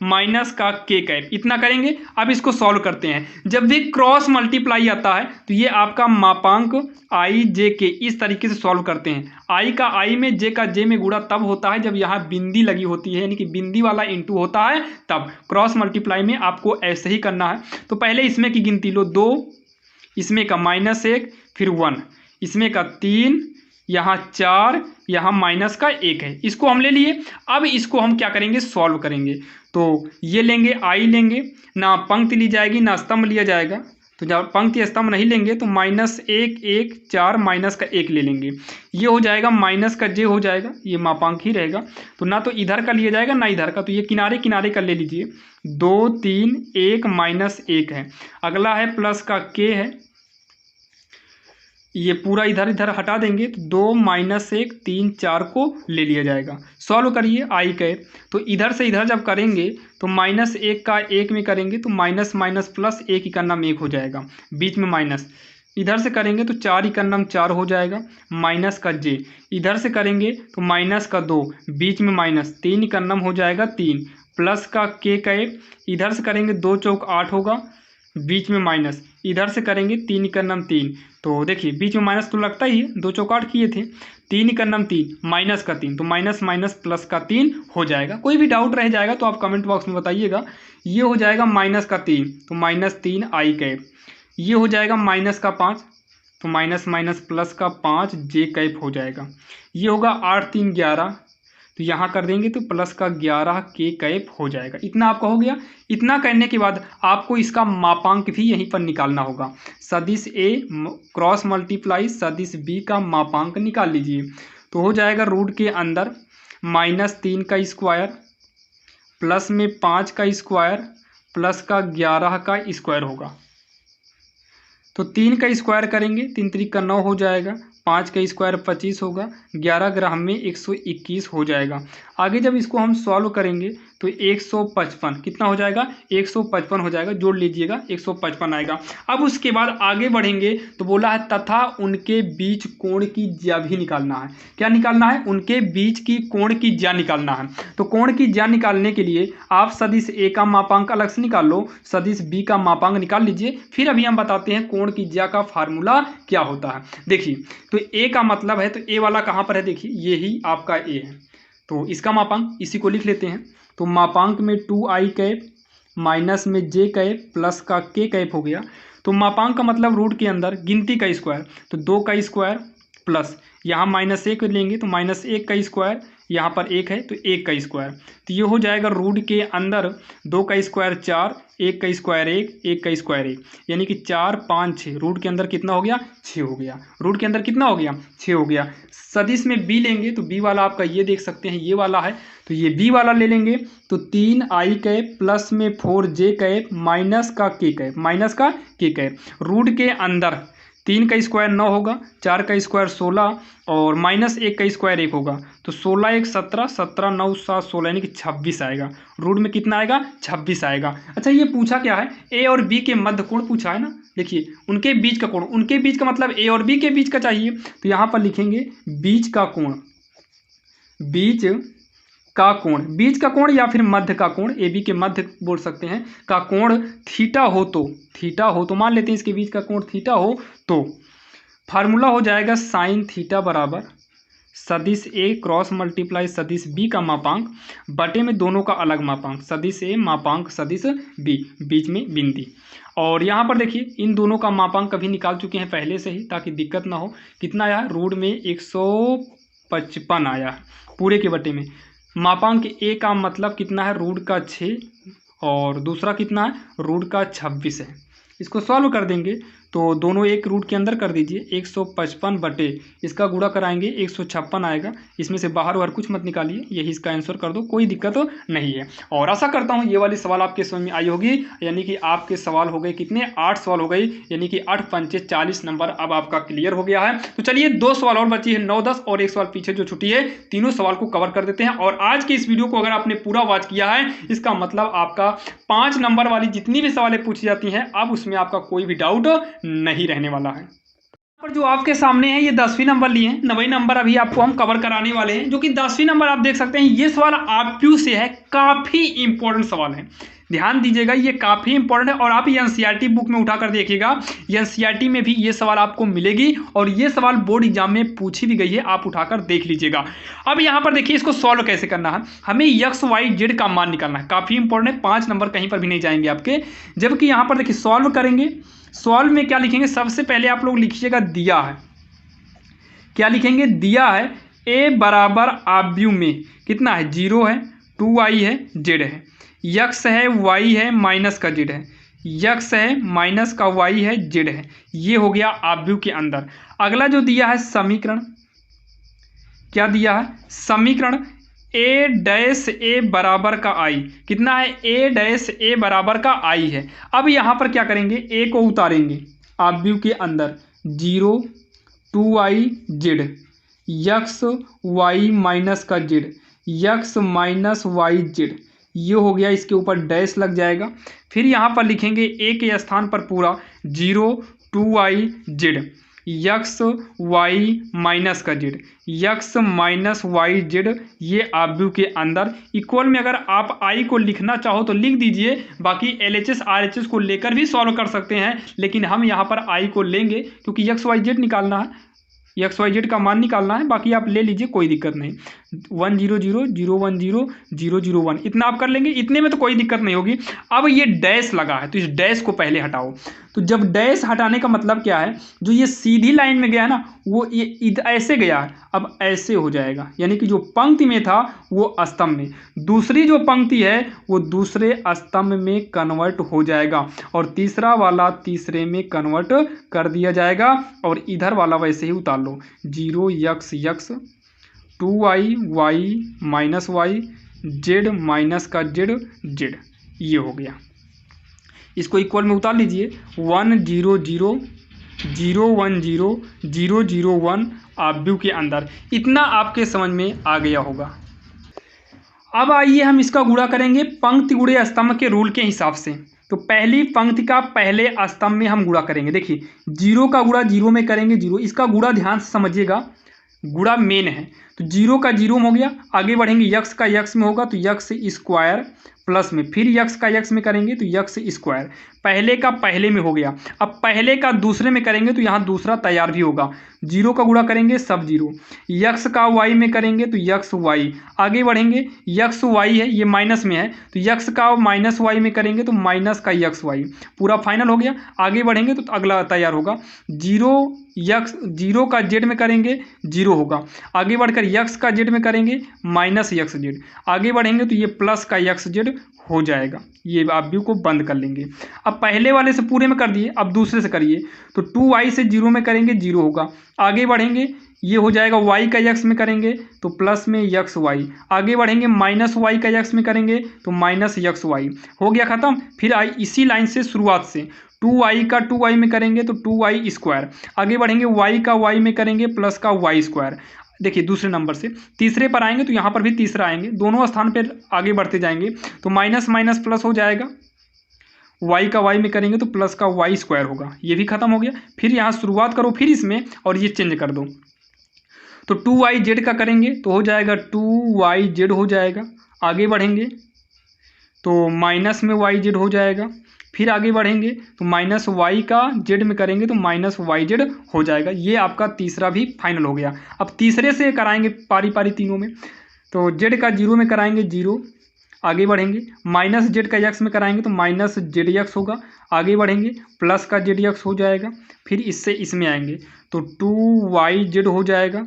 माइनस का k। इतना करेंगे। अब इसको सॉल्व करते हैं। जब भी क्रॉस मल्टीप्लाई आता है तो ये आपका मापांक i j k इस तरीके से सॉल्व करते हैं। i का i में, j का j में गुणा तब होता है जब यहाँ बिंदी लगी होती है, यानी कि बिंदी वाला इंटू होता है तब। क्रॉस मल्टीप्लाई में आपको ऐसे ही करना है। तो पहले इसमें की गिनती लो, 2, इसमें का -1, फिर 1, इसमें का 3, यहाँ 4, यहाँ माइनस का 1 है, इसको हम ले लिए। अब इसको हम क्या करेंगे, सॉल्व करेंगे। तो ये लेंगे, आई लेंगे, ना पंक्ति ली जाएगी ना स्तंभ लिया जाएगा। तो जब पंक्ति स्तंभ नहीं लेंगे तो -1 1 4 माइनस का 1 ले लेंगे, ये हो जाएगा माइनस का j हो जाएगा, ये मापांक ही रहेगा। तो ना तो इधर का लिया जाएगा ना इधर का, तो ये किनारे किनारे का ले लीजिए। 2 3 1 -1 है। अगला है प्लस का k है, ये पूरा इधर इधर हटा देंगे तो 2 -1 3 4 को ले लिया जाएगा। सॉल्व करिए i तो इधर से इधर जब करेंगे तो -1 का 1 में करेंगे तो माइनस माइनस प्लस 1 ही करना 1 हो जाएगा, बीच में माइनस। इधर से करेंगे तो 4 ही करना 4 हो जाएगा, माइनस का j। इधर से करेंगे तो माइनस का 2, बीच में माइनस, 3 ही करना हो जाएगा 3, प्लस का k। इधर से करेंगे 2 चौक 8 होगा, बीच में माइनस। इधर से करेंगे 3 का नाम 3, तो देखिए बीच में माइनस तो लगता ही है, 2 चौक 8 किए थे, 3 का नाम 3 माइनस का 3, तो माइनस माइनस प्लस का 3 हो जाएगा। कोई भी डाउट रह जाएगा तो आप कमेंट बॉक्स में बताइएगा। ये हो जाएगा माइनस का 3, तो -3 i। ये हो जाएगा माइनस का 5, तो माइनस माइनस प्लस का 5 j हो जाएगा। ये होगा 8 3 11, तो यहाँ कर देंगे तो प्लस का 11 k हो जाएगा। इतना आपका हो गया। इतना करने के बाद आपको इसका मापांक भी यहीं पर निकालना होगा। सदिश ए क्रॉस मल्टीप्लाई सदिश बी का मापांक निकाल लीजिए। तो हो जाएगा रूट के अंदर -3 का स्क्वायर प्लस में 5 का स्क्वायर प्लस का 11 का स्क्वायर होगा। तो 3 का स्क्वायर करेंगे, 3 3 का 9 हो जाएगा, 5 का स्क्वायर 25 होगा, 11 ग्राम में 121 हो जाएगा। आगे जब इसको हम सॉल्व करेंगे तो 155 कितना हो जाएगा, 155 हो जाएगा, जोड़ लीजिएगा 155 आएगा। अब उसके बाद आगे बढ़ेंगे तो बोला है तथा उनके बीच कोण की ज्या भी निकालना है। क्या निकालना है, उनके बीच की कोण की ज्या निकालना है। तो कोण की ज्या निकालने के लिए आप सदिश ए का मापांक अलग से निकाल लो, सदिश बी का मापांक निकाल लीजिए, फिर अभी हम बताते हैं कोण की ज्या का फार्मूला क्या होता है। देखिए तो ए का मतलब है, तो ए वाला कहाँ पर है, देखिए ये ही आपका ए है, तो इसका मापांक इसी को लिख लेते हैं। तो मापांक में 2i माइनस में j प्लस का k हो गया। तो मापांक का मतलब रूट के अंदर गिनती का स्क्वायर, तो 2 का स्क्वायर प्लस यहाँ -1 लेंगे तो -1 का स्क्वायर, यहाँ पर 1 है तो 1 का स्क्वायर। तो ये हो जाएगा रूट के अंदर 2 का स्क्वायर 4, 1 का स्क्वायर 1, 1 का स्क्वायर 1, यानी कि 4 5 6, रूट के अंदर कितना हो गया, 6 हो गया। रूट के अंदर कितना हो गया, 6 हो गया। सदिश में बी लेंगे तो बी वाला आपका ये देख सकते हैं, ये वाला है, तो ये बी वाला ले लेंगे तो 3i प्लस में 4j माइनस का k, माइनस का k। रूट के अंदर 3 का स्क्वायर 9 होगा, 4 का स्क्वायर 16 और माइनस 1 का स्क्वायर 1 होगा। तो 16 1 17, 17 9 7 16 यानी कि 26 आएगा। रूट में कितना आएगा? 26 आएगा। अच्छा, ये पूछा क्या है? ए और बी के मध्य कोण पूछा है ना। देखिए, उनके बीच का कोण, उनके बीच का मतलब ए और बी के बीच का चाहिए, तो यहाँ पर लिखेंगे बीच का कोण, बीच का कोण, बीच का कोण या फिर मध्य का कोण, ए बी के मध्य बोल सकते हैं, का कोण थीटा हो तो मान लेते हैं इसके बीच का कोण थीटा हो तो फार्मूला हो जाएगा साइन थीटा बराबर सदिश ए क्रॉस मल्टीप्लाई सदिश बी का मापांक बटे में दोनों का अलग मापांक, सदिश ए मापांक सदिश बी, बीच में बिंदी। और यहाँ पर देखिए इन दोनों का मापांक कभी निकाल चुके हैं पहले से ही, ताकि दिक्कत ना हो। कितना आया? रूट में 155 आया पूरे के बटे में। मापांक ए का मतलब कितना है? रूट का 6 और दूसरा कितना है? रूट का 26 है। इसको सॉल्व कर देंगे तो दोनों एक रूट के अंदर कर दीजिए, 155 बटे इसका गुणा कराएंगे 156 आएगा। इसमें से बाहर वाहर कुछ मत निकालिए, यही इसका आंसर कर दो, कोई दिक्कत नहीं है। और आशा करता हूँ ये वाली सवाल आपके समझ में आई होगी। यानी कि आपके सवाल हो गए कितने? 8 सवाल हो गई, यानी कि 8 पंचे 40 नंबर अब आपका क्लियर हो गया है। तो चलिए 2 सवाल और बची है, 9 10 और 1 सवाल पीछे जो छुट्टी है, तीनों सवाल को कवर कर देते हैं। और आज के इस वीडियो को अगर आपने पूरा वॉच किया है, इसका मतलब आपका 5 नंबर वाली जितनी भी सवालें पूछी जाती हैं अब उसमें आपका कोई भी डाउट नहीं रहने वाला है। पर जो आपके सामने है ये 10वीं नंबर लिए हैं, 9वीं नंबर अभी आपको हम कवर कराने वाले हैं, जो कि 10वीं नंबर आप देख सकते हैं। ये सवाल आपक्यू से है, काफी इंपॉर्टेंट सवाल है, ध्यान दीजिएगा, ये काफी इंपॉर्टेंट है। और आप ये एनसीईआरटी बुक में उठाकर देखिएगा, एनसीईआरटी में भी ये सवाल आपको मिलेगी और ये सवाल बोर्ड एग्जाम में पूछी भी गई है, आप उठाकर देख लीजिएगा। अब यहाँ पर देखिए इसको सॉल्व कैसे करना है। हमें एक्स वाई जेड का मान निकालना है, काफी इंपॉर्टेंट है, 5 नंबर कहीं पर भी नहीं जाएंगे आपके। जबकि यहाँ पर देखिए सॉल्व करेंगे, सॉल्व में क्या लिखेंगे? सबसे पहले आप लोग लिखिएगा दिया है, क्या लिखेंगे? दिया है ए बराबर आव्यूह में कितना है? 0 है, 2i है, जेड है, यक्स है, वाई है, माइनस का जेड है, यक्स है, माइनस का वाई है, जेड है। ये हो गया आव्यूह के अंदर। अगला जो दिया है समीकरण, क्या दिया है? समीकरण ए डैश ए बराबर का आई, कितना है? ए डैश ए बराबर का आई है। अब यहाँ पर क्या करेंगे? ए को उतारेंगे आव्यूह के अंदर, 0 2i z, x y minus का z, x minus y z, ये हो गया। इसके ऊपर डैश लग जाएगा। फिर यहाँ पर लिखेंगे ए के स्थान पर पूरा 0 2i z, x y minus का z, x minus y z, ये आव्यूह के अंदर। इक्वल में अगर आप आई को लिखना चाहो तो लिख दीजिए, बाकी एलएचएस आरएचएस को लेकर भी सॉल्व कर सकते हैं, लेकिन हम यहाँ पर आई को लेंगे क्योंकि यक्स वाई जेड निकालना है, एक्स वाई जेड का मान निकालना है। बाकी आप ले लीजिए, कोई दिक्कत नहीं। 1 0 0 0 1 0 0 0 1 इतना आप कर लेंगे, इतने में तो कोई दिक्कत नहीं होगी। अब ये डैश लगा है तो इस डैश को पहले हटाओ। तो जब डैश हटाने का मतलब क्या है? जो ये सीधी लाइन में गया है ना, वो ये ऐसे गया है, अब ऐसे हो जाएगा। यानी कि जो पंक्ति में था वो स्तंभ में, दूसरी जो पंक्ति है वो दूसरे स्तंभ में कन्वर्ट हो जाएगा और तीसरा वाला तीसरे में कन्वर्ट कर दिया जाएगा। और इधर वाला वैसे ही उतार लो, 0 x x, 2i y minus y, z minus का जेड जेड, ये हो गया। इसको इक्वल में उतार लीजिए, 1 0 0 0 1 0 0 0 1 आव्यूह के अंदर। इतना आपके समझ में आ गया होगा। अब आइए हम इसका गुणा करेंगे पंक्ति गुणे स्तंभ के रूल के हिसाब से। तो पहली पंक्ति का पहले स्तंभ में हम गुणा करेंगे। देखिए 0 का गुणा 0 में करेंगे, 0 इसका गुणा ध्यान से समझिएगा, गुणा मेन है। तो 0 का 0 में हो गया, आगे बढ़ेंगे यक्स का यक्स में होगा तो यक्स स्क्वायर प्लस में, फिर यक्स का यक्स में करेंगे तो यक्स स्क्वायर, पहले का पहले में हो गया। अब पहले का दूसरे में करेंगे तो यहाँ दूसरा तैयार भी होगा। 0 का गुणा करेंगे सब 0, यक्स का वाई में करेंगे तो यक्स वाई, आगे बढ़ेंगे यक्स वाई है, ये माइनस में है तो यक्स का माइनस वाई में करेंगे तो माइनस का यक्स वाई, पूरा फाइनल हो गया। आगे बढ़ेंगे तो अगला तैयार होगा, 0 का जेड में करेंगे 0 होगा, आगे बढ़कर यक्स का जेड में करेंगे माइनस यक्स जेड, आगे बढ़ेंगे तो ये प्लस का यक्स जेड हो जाएगा। ये आव्यूह को बंद कर लेंगे। अब पहले वाले से पूरे में कर दिए, अब दूसरे से करिए तो 2i से 0 में करेंगे 0 होगा, आगे बढ़ेंगे ये हो जाएगा y का यक्स में करेंगे तो प्लस में यक्स वाई, आगे बढ़ेंगे माइनस y का यक्स में करेंगे तो माइनस यक्स वाई, हो गया खत्म। फिर आई इसी लाइन से शुरुआत से 2y का 2y में करेंगे तो 2y स्क्वायर। आगे बढ़ेंगे y का y में करेंगे प्लस का y स्क्वायर। देखिए दूसरे नंबर से तीसरे पर आएंगे तो यहाँ पर भी तीसरा आएंगे, दोनों स्थान पर आगे बढ़ते जाएंगे तो माइनस माइनस प्लस हो जाएगा, y का y में करेंगे तो प्लस का y स्क्वायर होगा। ये भी खत्म हो गया। फिर यहाँ शुरुआत करो फिर इसमें और ये चेंज कर दो, तो 2yz का करेंगे तो हो जाएगा 2yz हो जाएगा। आगे बढ़ेंगे तो माइनस में yz हो जाएगा। फिर आगे बढ़ेंगे तो माइनस y का z में करेंगे तो माइनस yz हो जाएगा। ये आपका तीसरा भी फाइनल हो गया। अब तीसरे से कराएंगे पारी पारी तीनों में, तो z का 0 में कराएंगे 0। आगे बढ़ेंगे माइनस z का x में कराएंगे तो माइनस zx होगा। आगे बढ़ेंगे प्लस का zx हो जाएगा। फिर इससे इसमें आएंगे तो 2yz हो जाएगा।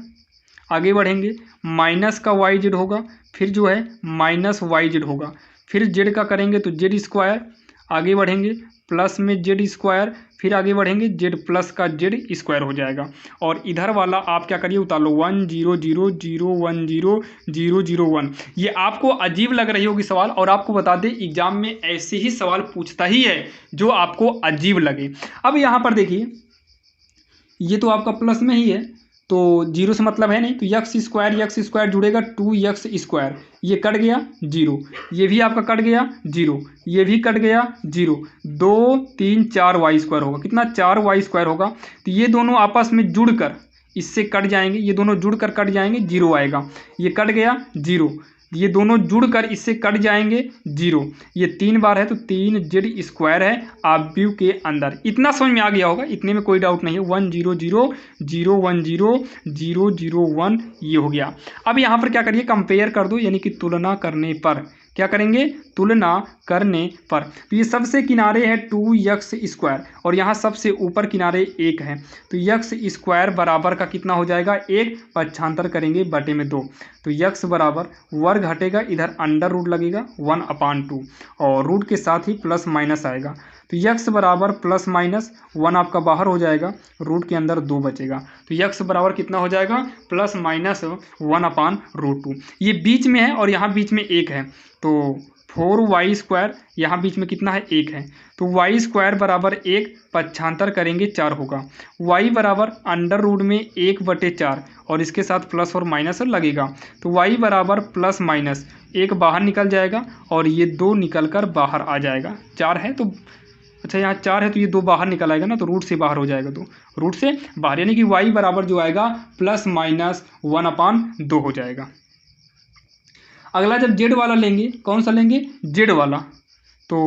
आगे बढ़ेंगे माइनस का yz होगा, फिर जो है माइनस yz होगा। फिर z का करेंगे तो z स्क्वायर। आगे बढ़ेंगे प्लस में z स्क्वायर, फिर आगे बढ़ेंगे z प्लस का z स्क्वायर हो जाएगा। और इधर वाला आप क्या करिए उतार लो 1 0 0 0 1 0 0 0 1। ये आपको अजीब लग रही होगी सवाल, और आपको बता दें एग्जाम में ऐसे ही सवाल पूछता ही है जो आपको अजीब लगे। अब यहाँ पर देखिए ये तो आपका प्लस में ही है तो 0 से मतलब है नहीं, तो यक्स स्क्वायर जुड़ेगा 2x स्क्वायर, ये कट गया 0, ये भी आपका कट गया 0, ये भी कट गया 0, 2 3 4 y स्क्वायर होगा। कितना 4y स्क्वायर होगा। तो ये दोनों आपस में जुड़कर इससे कट जाएंगे, ये दोनों जुड़कर कट जाएंगे 0 आएगा। ये कट गया 0, ये दोनों जुड़कर इससे कट जाएंगे 0। ये 3 बार है तो 3z स्क्वायर है ऑब्जेक्ट के अंदर। इतना समझ में आ गया होगा, इतने में कोई डाउट नहीं है। 1 0 0 0 1 0 0 0 1 ये हो गया। अब यहाँ पर क्या करिए कंपेयर कर दो, यानी कि तुलना करने पर क्या करेंगे, तुलना करने पर। तो ये सबसे किनारे है 2x स्क्वायर और यहाँ सबसे ऊपर किनारे 1 है, तो x स्क्वायर बराबर का कितना हो जाएगा 1, पक्षांतर करेंगे बटे में 2, तो x बराबर वर्ग हटेगा, इधर अंडर रूट लगेगा 1/2 और रूट के साथ ही प्लस माइनस आएगा। तो x बराबर प्लस माइनस 1 आपका बाहर हो जाएगा, रूट के अंदर 2 बचेगा। तो x बराबर कितना हो जाएगा प्लस माइनस 1/√2। ये बीच में है और यहाँ बीच में 1 है, तो 4y स्क्वायर यहाँ बीच में कितना है 1 है, तो y स्क्वायर बराबर 1, पक्षांतर करेंगे 4 होगा। y बराबर अंडर रूट में 1/4 और इसके साथ प्लस और माइनस लगेगा, तो y बराबर प्लस माइनस 1 बाहर निकल जाएगा और ये 2 निकल कर बाहर आ जाएगा। 4 है तो अच्छा यहाँ 4 है तो ये 2 बाहर निकल आएगा ना, तो रूट से बाहर हो जाएगा, तो रूट से बाहर, यानी कि y बराबर जो आएगा प्लस माइनस 1/2 हो जाएगा। अगला जब z वाला लेंगे, कौन सा लेंगे z वाला, तो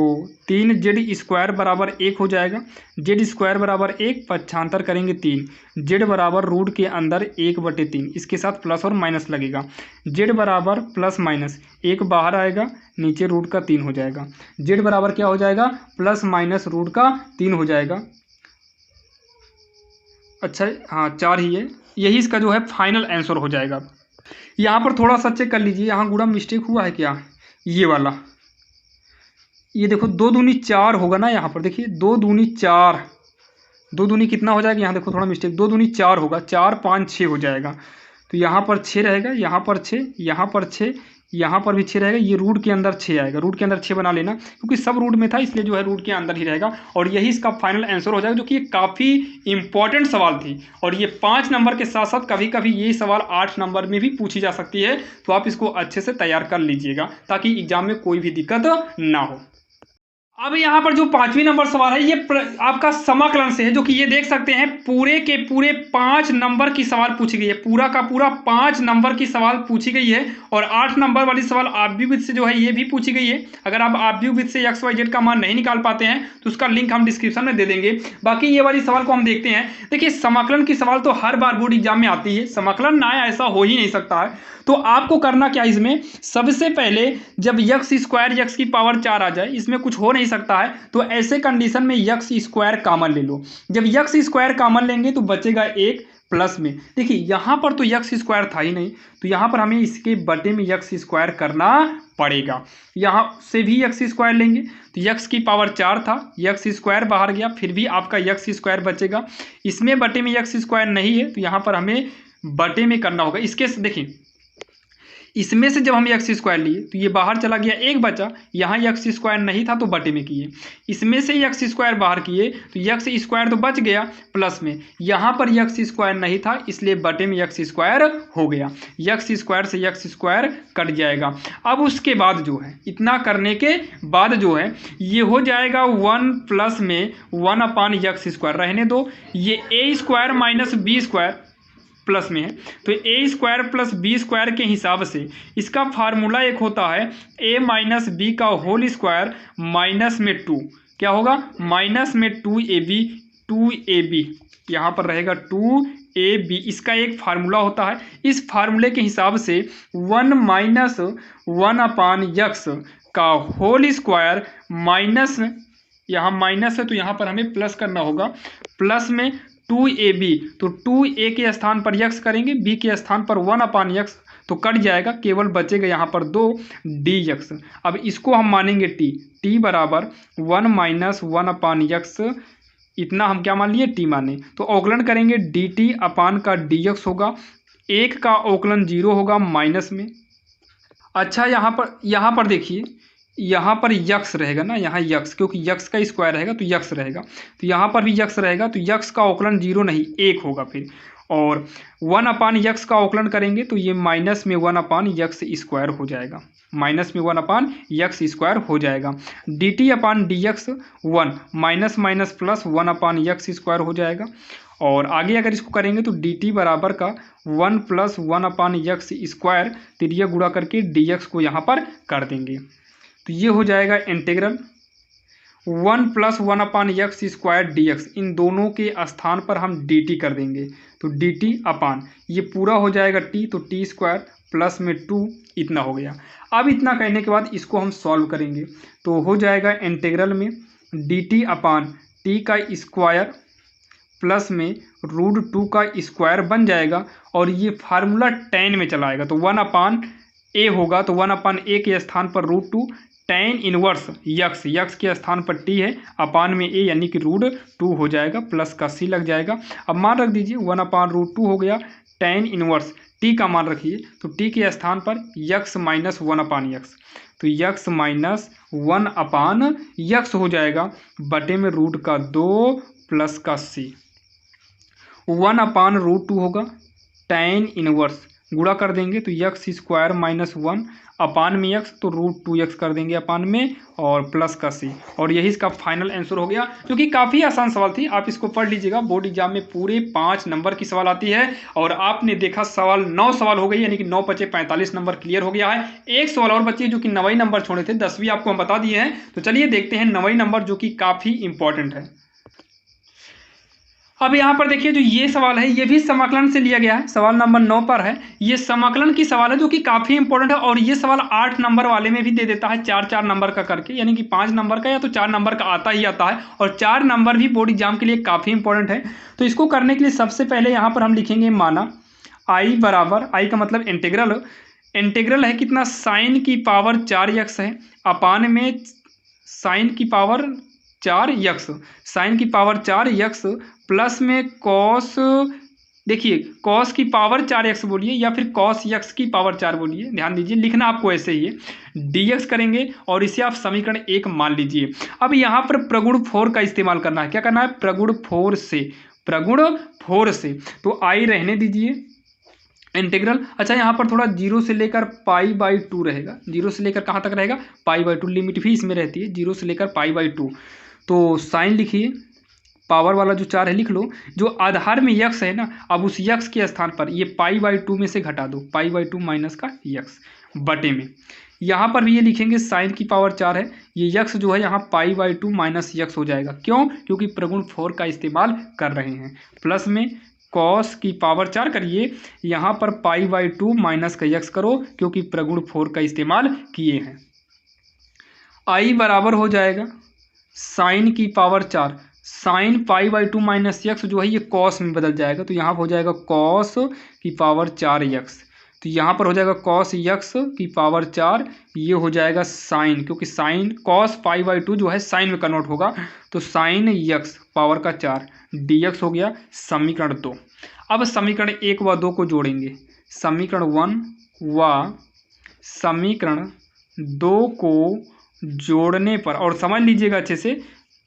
3z स्क्वायर बराबर 1 हो जाएगा। z स्क्वायर बराबर 1, पक्षांतर करेंगे 3, z बराबर रूट के अंदर 1/3, इसके साथ प्लस और माइनस लगेगा। z बराबर प्लस माइनस 1 बाहर आएगा, नीचे रूट का 3 हो जाएगा। z बराबर क्या हो जाएगा प्लस माइनस रूट का 3 हो जाएगा। अच्छा हाँ 4 ही है, यही इसका जो है फाइनल आंसर हो जाएगा। यहाँ पर थोड़ा सा चेक कर लीजिए, यहाँ गुणा मिस्टेक हुआ है क्या, ये वाला, ये देखो 2 दूनी 4 होगा ना, यहाँ पर देखिए 2 दूनी 4, 2 दूनी कितना हो जाएगा, यहाँ देखो थोड़ा मिस्टेक, 2 दूनी 4 होगा, 4 5 6 हो जाएगा। तो यहाँ पर 6 रहेगा, यहाँ पर 6, यहाँ पर 6, यहाँ पर भी 6 रहेगा, ये रूट के अंदर 6 आएगा, रूट के अंदर 6 बना लेना क्योंकि सब रूट में था इसलिए जो है रूट के अंदर ही रहेगा, और यही इसका फाइनल आंसर हो जाएगा, जो कि ये काफ़ी इंपॉर्टेंट सवाल थी। और ये 5 नंबर के साथ साथ कभी कभी ये सवाल 8 नंबर में भी पूछी जा सकती है, तो आप इसको अच्छे से तैयार कर लीजिएगा ताकि एग्जाम में कोई भी दिक्कत ना हो। अब यहाँ पर जो 5वीं नंबर सवाल है ये आपका समाकलन से है, जो कि ये देख सकते हैं पूरे के पूरे 5 नंबर की सवाल पूछी गई है, पूरा का पूरा 5 नंबर की सवाल पूछी गई है। और 8 नंबर वाली सवाल ऑब्जेक्ट से जो है ये भी पूछी गई है। अगर आप ऑब्जेक्ट से एक्स वाई जेड का मान नहीं निकाल पाते हैं तो उसका लिंक हम डिस्क्रिप्शन में दे देंगे। बाकी ये वाली सवाल को हम देखते हैं। देखिए समाकलन की सवाल तो हर बार बोर्ड एग्जाम में आती है, समाकलन ना आए ऐसा हो ही नहीं सकता है। तो आपको करना क्या, इसमें सबसे पहले जब यक्स स्क्वायर यक्स की पावर 4 आ जाए, इसमें कुछ हो नहीं सकता है, तो ऐसे कंडीशन में यक्स स्क्वायर कॉमन ले लो। जब यक्स स्क्वायर कॉमन लेंगे तो बचेगा 1 प्लस में, देखिए यहाँ पर तो यक्स स्क्वायर था ही नहीं, तो यहाँ पर हमें इसके बटे में यक्स स्क्वायर करना पड़ेगा। यहाँ से भी यक्स स्क्वायर लेंगे तो यक्स की पावर 4 था, यक्स स्क्वायर बाहर गया, फिर भी आपका यक्स स्क्वायर बचेगा। इसमें बटे में यक्स स्क्वायर नहीं है तो यहाँ पर हमें बटे में करना होगा। इसके देखिए इसमें से जब हम एक्स स्क्वायर लिए तो ये बाहर चला गया, एक बचा, यहाँ एक्स स्क्वायर नहीं था तो बटे में किए, इसमें से एक्स स्क्वायर बाहर किए तो एक्स स्क्वायर तो बच गया प्लस में, यहाँ पर एक्स स्क्वायर नहीं था इसलिए बटे में एक्स स्क्वायर हो गया, एक्स स्क्वायर से एक्स स्क्वायर कट जाएगा। अब उसके बाद जो है, इतना करने के बाद जो है ये हो जाएगा 1 प्लस में 1 अपान एक्स स्क्वायर, रहने दो, ये a square minus b square plus में है, तो a square plus b square के हिसाब से इसका फार्मूला एक होता है ए माइनस बी का होल स्क्वायर माइनस में 2, क्या होगा माइनस में 2ab, यहाँ पर रहेगा 2ab, इसका एक फार्मूला होता है। इस फार्मूले के हिसाब से 1 माइनस 1 अपान एक्स का होल स्क्वायर माइनस, यहाँ माइनस है तो यहाँ पर हमें प्लस करना होगा, प्लस में 2ab, तो 2a के स्थान पर x करेंगे, b के स्थान पर 1 अपान x, तो कट जाएगा, केवल बचेगा यहाँ पर 2 dx। अब इसको हम मानेंगे t बराबर 1 माइनस 1 अपान x, इतना हम क्या मान लिए t माने, तो अवकलन करेंगे dt अपान का dx होगा, एक का अवकलन 0 होगा माइनस में। अच्छा यहाँ पर देखिए, यहाँ पर यक्स रहेगा ना, यहाँ यक्स, क्योंकि यक्स का स्क्वायर रहेगा तो यक्स रहेगा, तो यहाँ पर भी यक्स रहेगा, तो यक्स का अवकलन 0 नहीं 1 होगा फिर, और 1 अपान यक्स का अवकलन करेंगे तो ये माइनस में 1 अपान यक्स स्क्वायर हो जाएगा, माइनस में 1 अपान यक्स स्क्वायर हो जाएगा, dt अपान dx 1 माइनस माइनस प्लस 1 अपान यक्स स्क्वायर हो जाएगा, और आगे अगर इसको करेंगे तो dt बराबर का 1 प्लस 1 अपान यक्स स्क्वायर, तिरिया गुणा करके dx को यहाँ पर कर देंगे, तो ये हो जाएगा इंटीग्रल 1 प्लस 1 अपान यक्स स्क्वायर dx, इन दोनों के स्थान पर हम dt कर देंगे, तो dt अपान ये पूरा हो जाएगा t, तो t स्क्वायर प्लस में 2, इतना हो गया। अब इतना करने के बाद इसको हम सॉल्व करेंगे तो हो जाएगा इंटीग्रल में dt अपान t का स्क्वायर प्लस में √2 का स्क्वायर बन जाएगा, और ये फार्मूला tan में चला आएगा, तो 1 अपान a होगा, तो 1 अपान a के स्थान पर √2 tan इनवर्स यक्स के स्थान पर t है, अपान में a यानी कि √2 हो जाएगा, प्लस का c लग जाएगा। अब मान रख दीजिए 1 अपान √2 हो गया, tan इनवर्स t का मान रखिए, तो t के स्थान पर x माइनस 1 अपान x, तो x माइनस 1 अपान x हो जाएगा, बटे में √2 प्लस का c, 1 अपान √2 होगा, tan इनवर्स गुणा कर देंगे तो x स्क्वायर माइनस 1 अपान में x, तो √2x कर देंगे अपान में, और प्लस का c, और यही इसका फाइनल आंसर हो गया, जो कि काफ़ी आसान सवाल थी। आप इसको पढ़ लीजिएगा, बोर्ड एग्जाम में पूरे 5 नंबर की सवाल आती है, और आपने देखा 9 सवाल हो गई, यानी कि 9 बचे 45 नंबर क्लियर हो गया है। एक सवाल और बची है जो कि 9वें नंबर छोड़े थे, 10वीं आपको हम बता दिए हैं, तो चलिए देखते हैं 9वें नंबर जो कि काफ़ी इंपॉर्टेंट है। अब यहाँ पर देखिए जो ये सवाल है ये भी समाकलन से लिया गया है, सवाल नंबर 9 पर है, ये समाकलन की सवाल है जो कि काफ़ी इंपॉर्टेंट है, और ये सवाल 8 नंबर वाले में भी दे देता है, 4 नंबर का करके, यानी कि 5 नंबर का या तो 4 नंबर का आता ही आता है, और 4 नंबर भी बोर्ड एग्जाम के लिए काफ़ी इंपॉर्टेंट है। तो इसको करने के लिए सबसे पहले यहाँ पर हम लिखेंगे माना आई बराबर, आई का मतलब इंटीग्रल है कितना, साइन की पावर 4x है, अपान में साइन की पावर 4x, साइन की पावर 4x प्लस में कॉस, देखिए कॉस की पावर 4x बोलिए या फिर कॉस x की पावर 4 बोलिए, ध्यान दीजिए लिखना आपको ऐसे ही है, dx करेंगे और इसे आप समीकरण 1 मान लीजिए। अब यहाँ पर प्रगुण 4 का इस्तेमाल करना है, क्या करना है, प्रगुण 4 से, तो आई रहने दीजिए इंटीग्रल। अच्छा यहाँ पर थोड़ा 0 से लेकर π/2 रहेगा, 0 से लेकर कहाँ तक रहेगा, π/2, लिमिट भी इसमें रहती है 0 से लेकर π/2, तो साइन लिखिए, पावर वाला जो 4 है लिख लो, जो आधार में x है ना, अब उस x के स्थान पर ये π/2 में से घटा दो, π/2 माइनस का x बटे में, यहाँ पर भी ये लिखेंगे साइन की पावर 4 है, ये x जो है यहाँ π/2 माइनस x हो जाएगा, क्यों, क्योंकि प्रगुण 4 का इस्तेमाल कर रहे हैं, प्लस में कॉस की पावर 4 करिए, यहाँ पर π/2 माइनस का x करो, क्योंकि प्रगुण 4 का इस्तेमाल किए हैं। आई बराबर हो जाएगा साइन की पावर 4, साइन π/2 माइनस x जो है ये कॉस में बदल जाएगा, तो यहाँ पर हो जाएगा कॉस की पावर 4x, तो यहाँ पर हो जाएगा कॉस x की पावर 4, ये हो जाएगा साइन, क्योंकि साइन कॉस π/2 जो है साइन में कन्वर्ट होगा, तो साइन x पावर का 4 dx हो गया, समीकरण 2। अब समीकरण 1 व 2 को जोड़ेंगे, समीकरण 1 व समीकरण 2 को जोड़ने पर, और समझ लीजिएगा अच्छे से,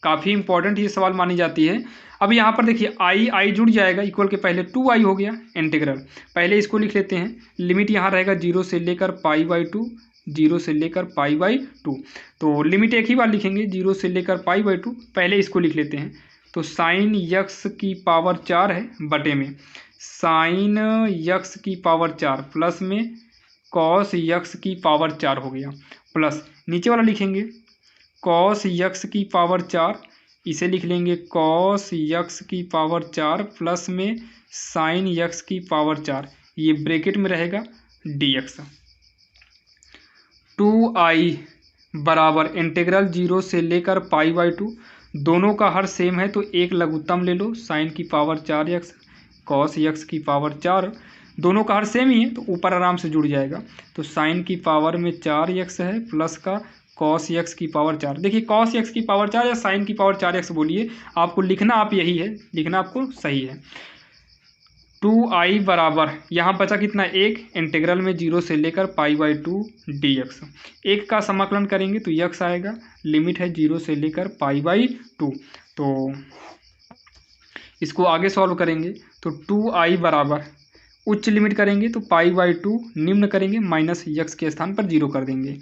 काफ़ी इंपॉर्टेंट ये सवाल मानी जाती है। अब यहाँ पर देखिए आई जुड़ जाएगा, इक्वल के पहले 2i हो गया, इंटीग्रल पहले इसको लिख लेते हैं। लिमिट यहाँ रहेगा 0 से लेकर π/2, 0 से लेकर π/2, तो लिमिट एक ही बार लिखेंगे 0 से लेकर π/2, पहले इसको लिख लेते हैं। तो साइन यक्स की पावर 4 है बटे में साइन यक्स की पावर 4 प्लस में कॉस यक्स की पावर 4 हो गया, प्लस नीचे वाला लिखेंगे कॉस यक्स की पावर 4, इसे लिख लेंगे कॉस यक्स की पावर 4 प्लस में साइन यक्स की पावर 4, ये ब्रैकेट में रहेगा dx। 2i बराबर इंटीग्रल 0 से लेकर π/2, दोनों का हर सेम है तो एक लघुत्तम ले लो, साइन की पावर 4x कॉस यक्स की पावर 4, दोनों का हर सेम ही है तो ऊपर आराम से जुड़ जाएगा। तो साइन की पावर में 4x है प्लस का कॉस यक्स की पावर 4। देखिए कॉस यक्स की पावर 4 या साइन की पावर 4x बोलिए, आपको लिखना आप यही है, लिखना आपको सही है। 2i बराबर यहाँ बचा कितना, एक, इंटीग्रल में 0 से लेकर π/2 dx, एक का समाकलन करेंगे तो यक्स आएगा, लिमिट है 0 से लेकर π/2, तो इसको आगे सॉल्व करेंगे तो 2i बराबर उच्च लिमिट करेंगे तो π/2, निम्न करेंगे माइनस यक्स के स्थान पर 0 कर देंगे,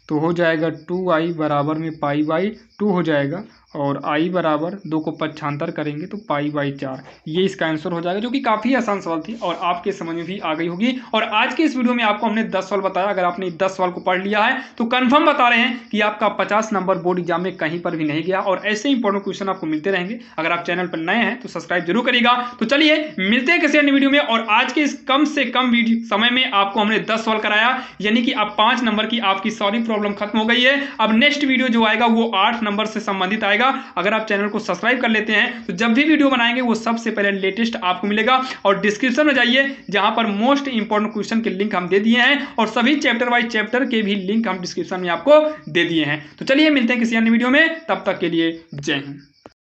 तो हो जाएगा 2i बराबर में π/2 हो जाएगा, और i बराबर 2 को पक्षांतर करेंगे तो π/4, ये इसका आंसर हो जाएगा, जो कि काफ़ी आसान सवाल थी और आपके समझ में भी आ गई होगी। और आज के इस वीडियो में आपको हमने 10 सवाल बताया, अगर आपने 10 सवाल को पढ़ लिया है तो कंफर्म बता रहे हैं कि आपका 50 नंबर बोर्ड एग्जाम में कहीं पर भी नहीं गया, और ऐसे इंपॉर्टेंट क्वेश्चन आपको मिलते रहेंगे। अगर आप चैनल पर नए हैं तो सब्सक्राइब जरूर करिएगा। तो चलिए मिलते हैं किसी अन्य वीडियो में, और आज के इस कम से कम वीडियो समय में आपको हमने 10 सवाल कराया, यानी कि अब 5 नंबर की आपकी सारी प्रॉब्लम खत्म हो गई है। अब नेक्स्ट वीडियो जो आएगा वो 8 नंबर से संबंधित आएगा। अगर आप चैनल को सब्सक्राइब कर लेते हैं तो जब भी वीडियो बनाएंगे वो सबसे पहले लेटेस्ट आपको मिलेगा। और डिस्क्रिप्शन में जाइए, जहां पर मोस्ट इंपॉर्टेंट क्वेश्चन के लिंक हम दे दिए हैं, और सभी चैप्टर वाइज चैप्टर के भी लिंक हम डिस्क्रिप्शन में आपको दे दिए हैं। तो चलिए मिलते हैं किसी अन्य वीडियो में, तब तक के लिए जय हिंद।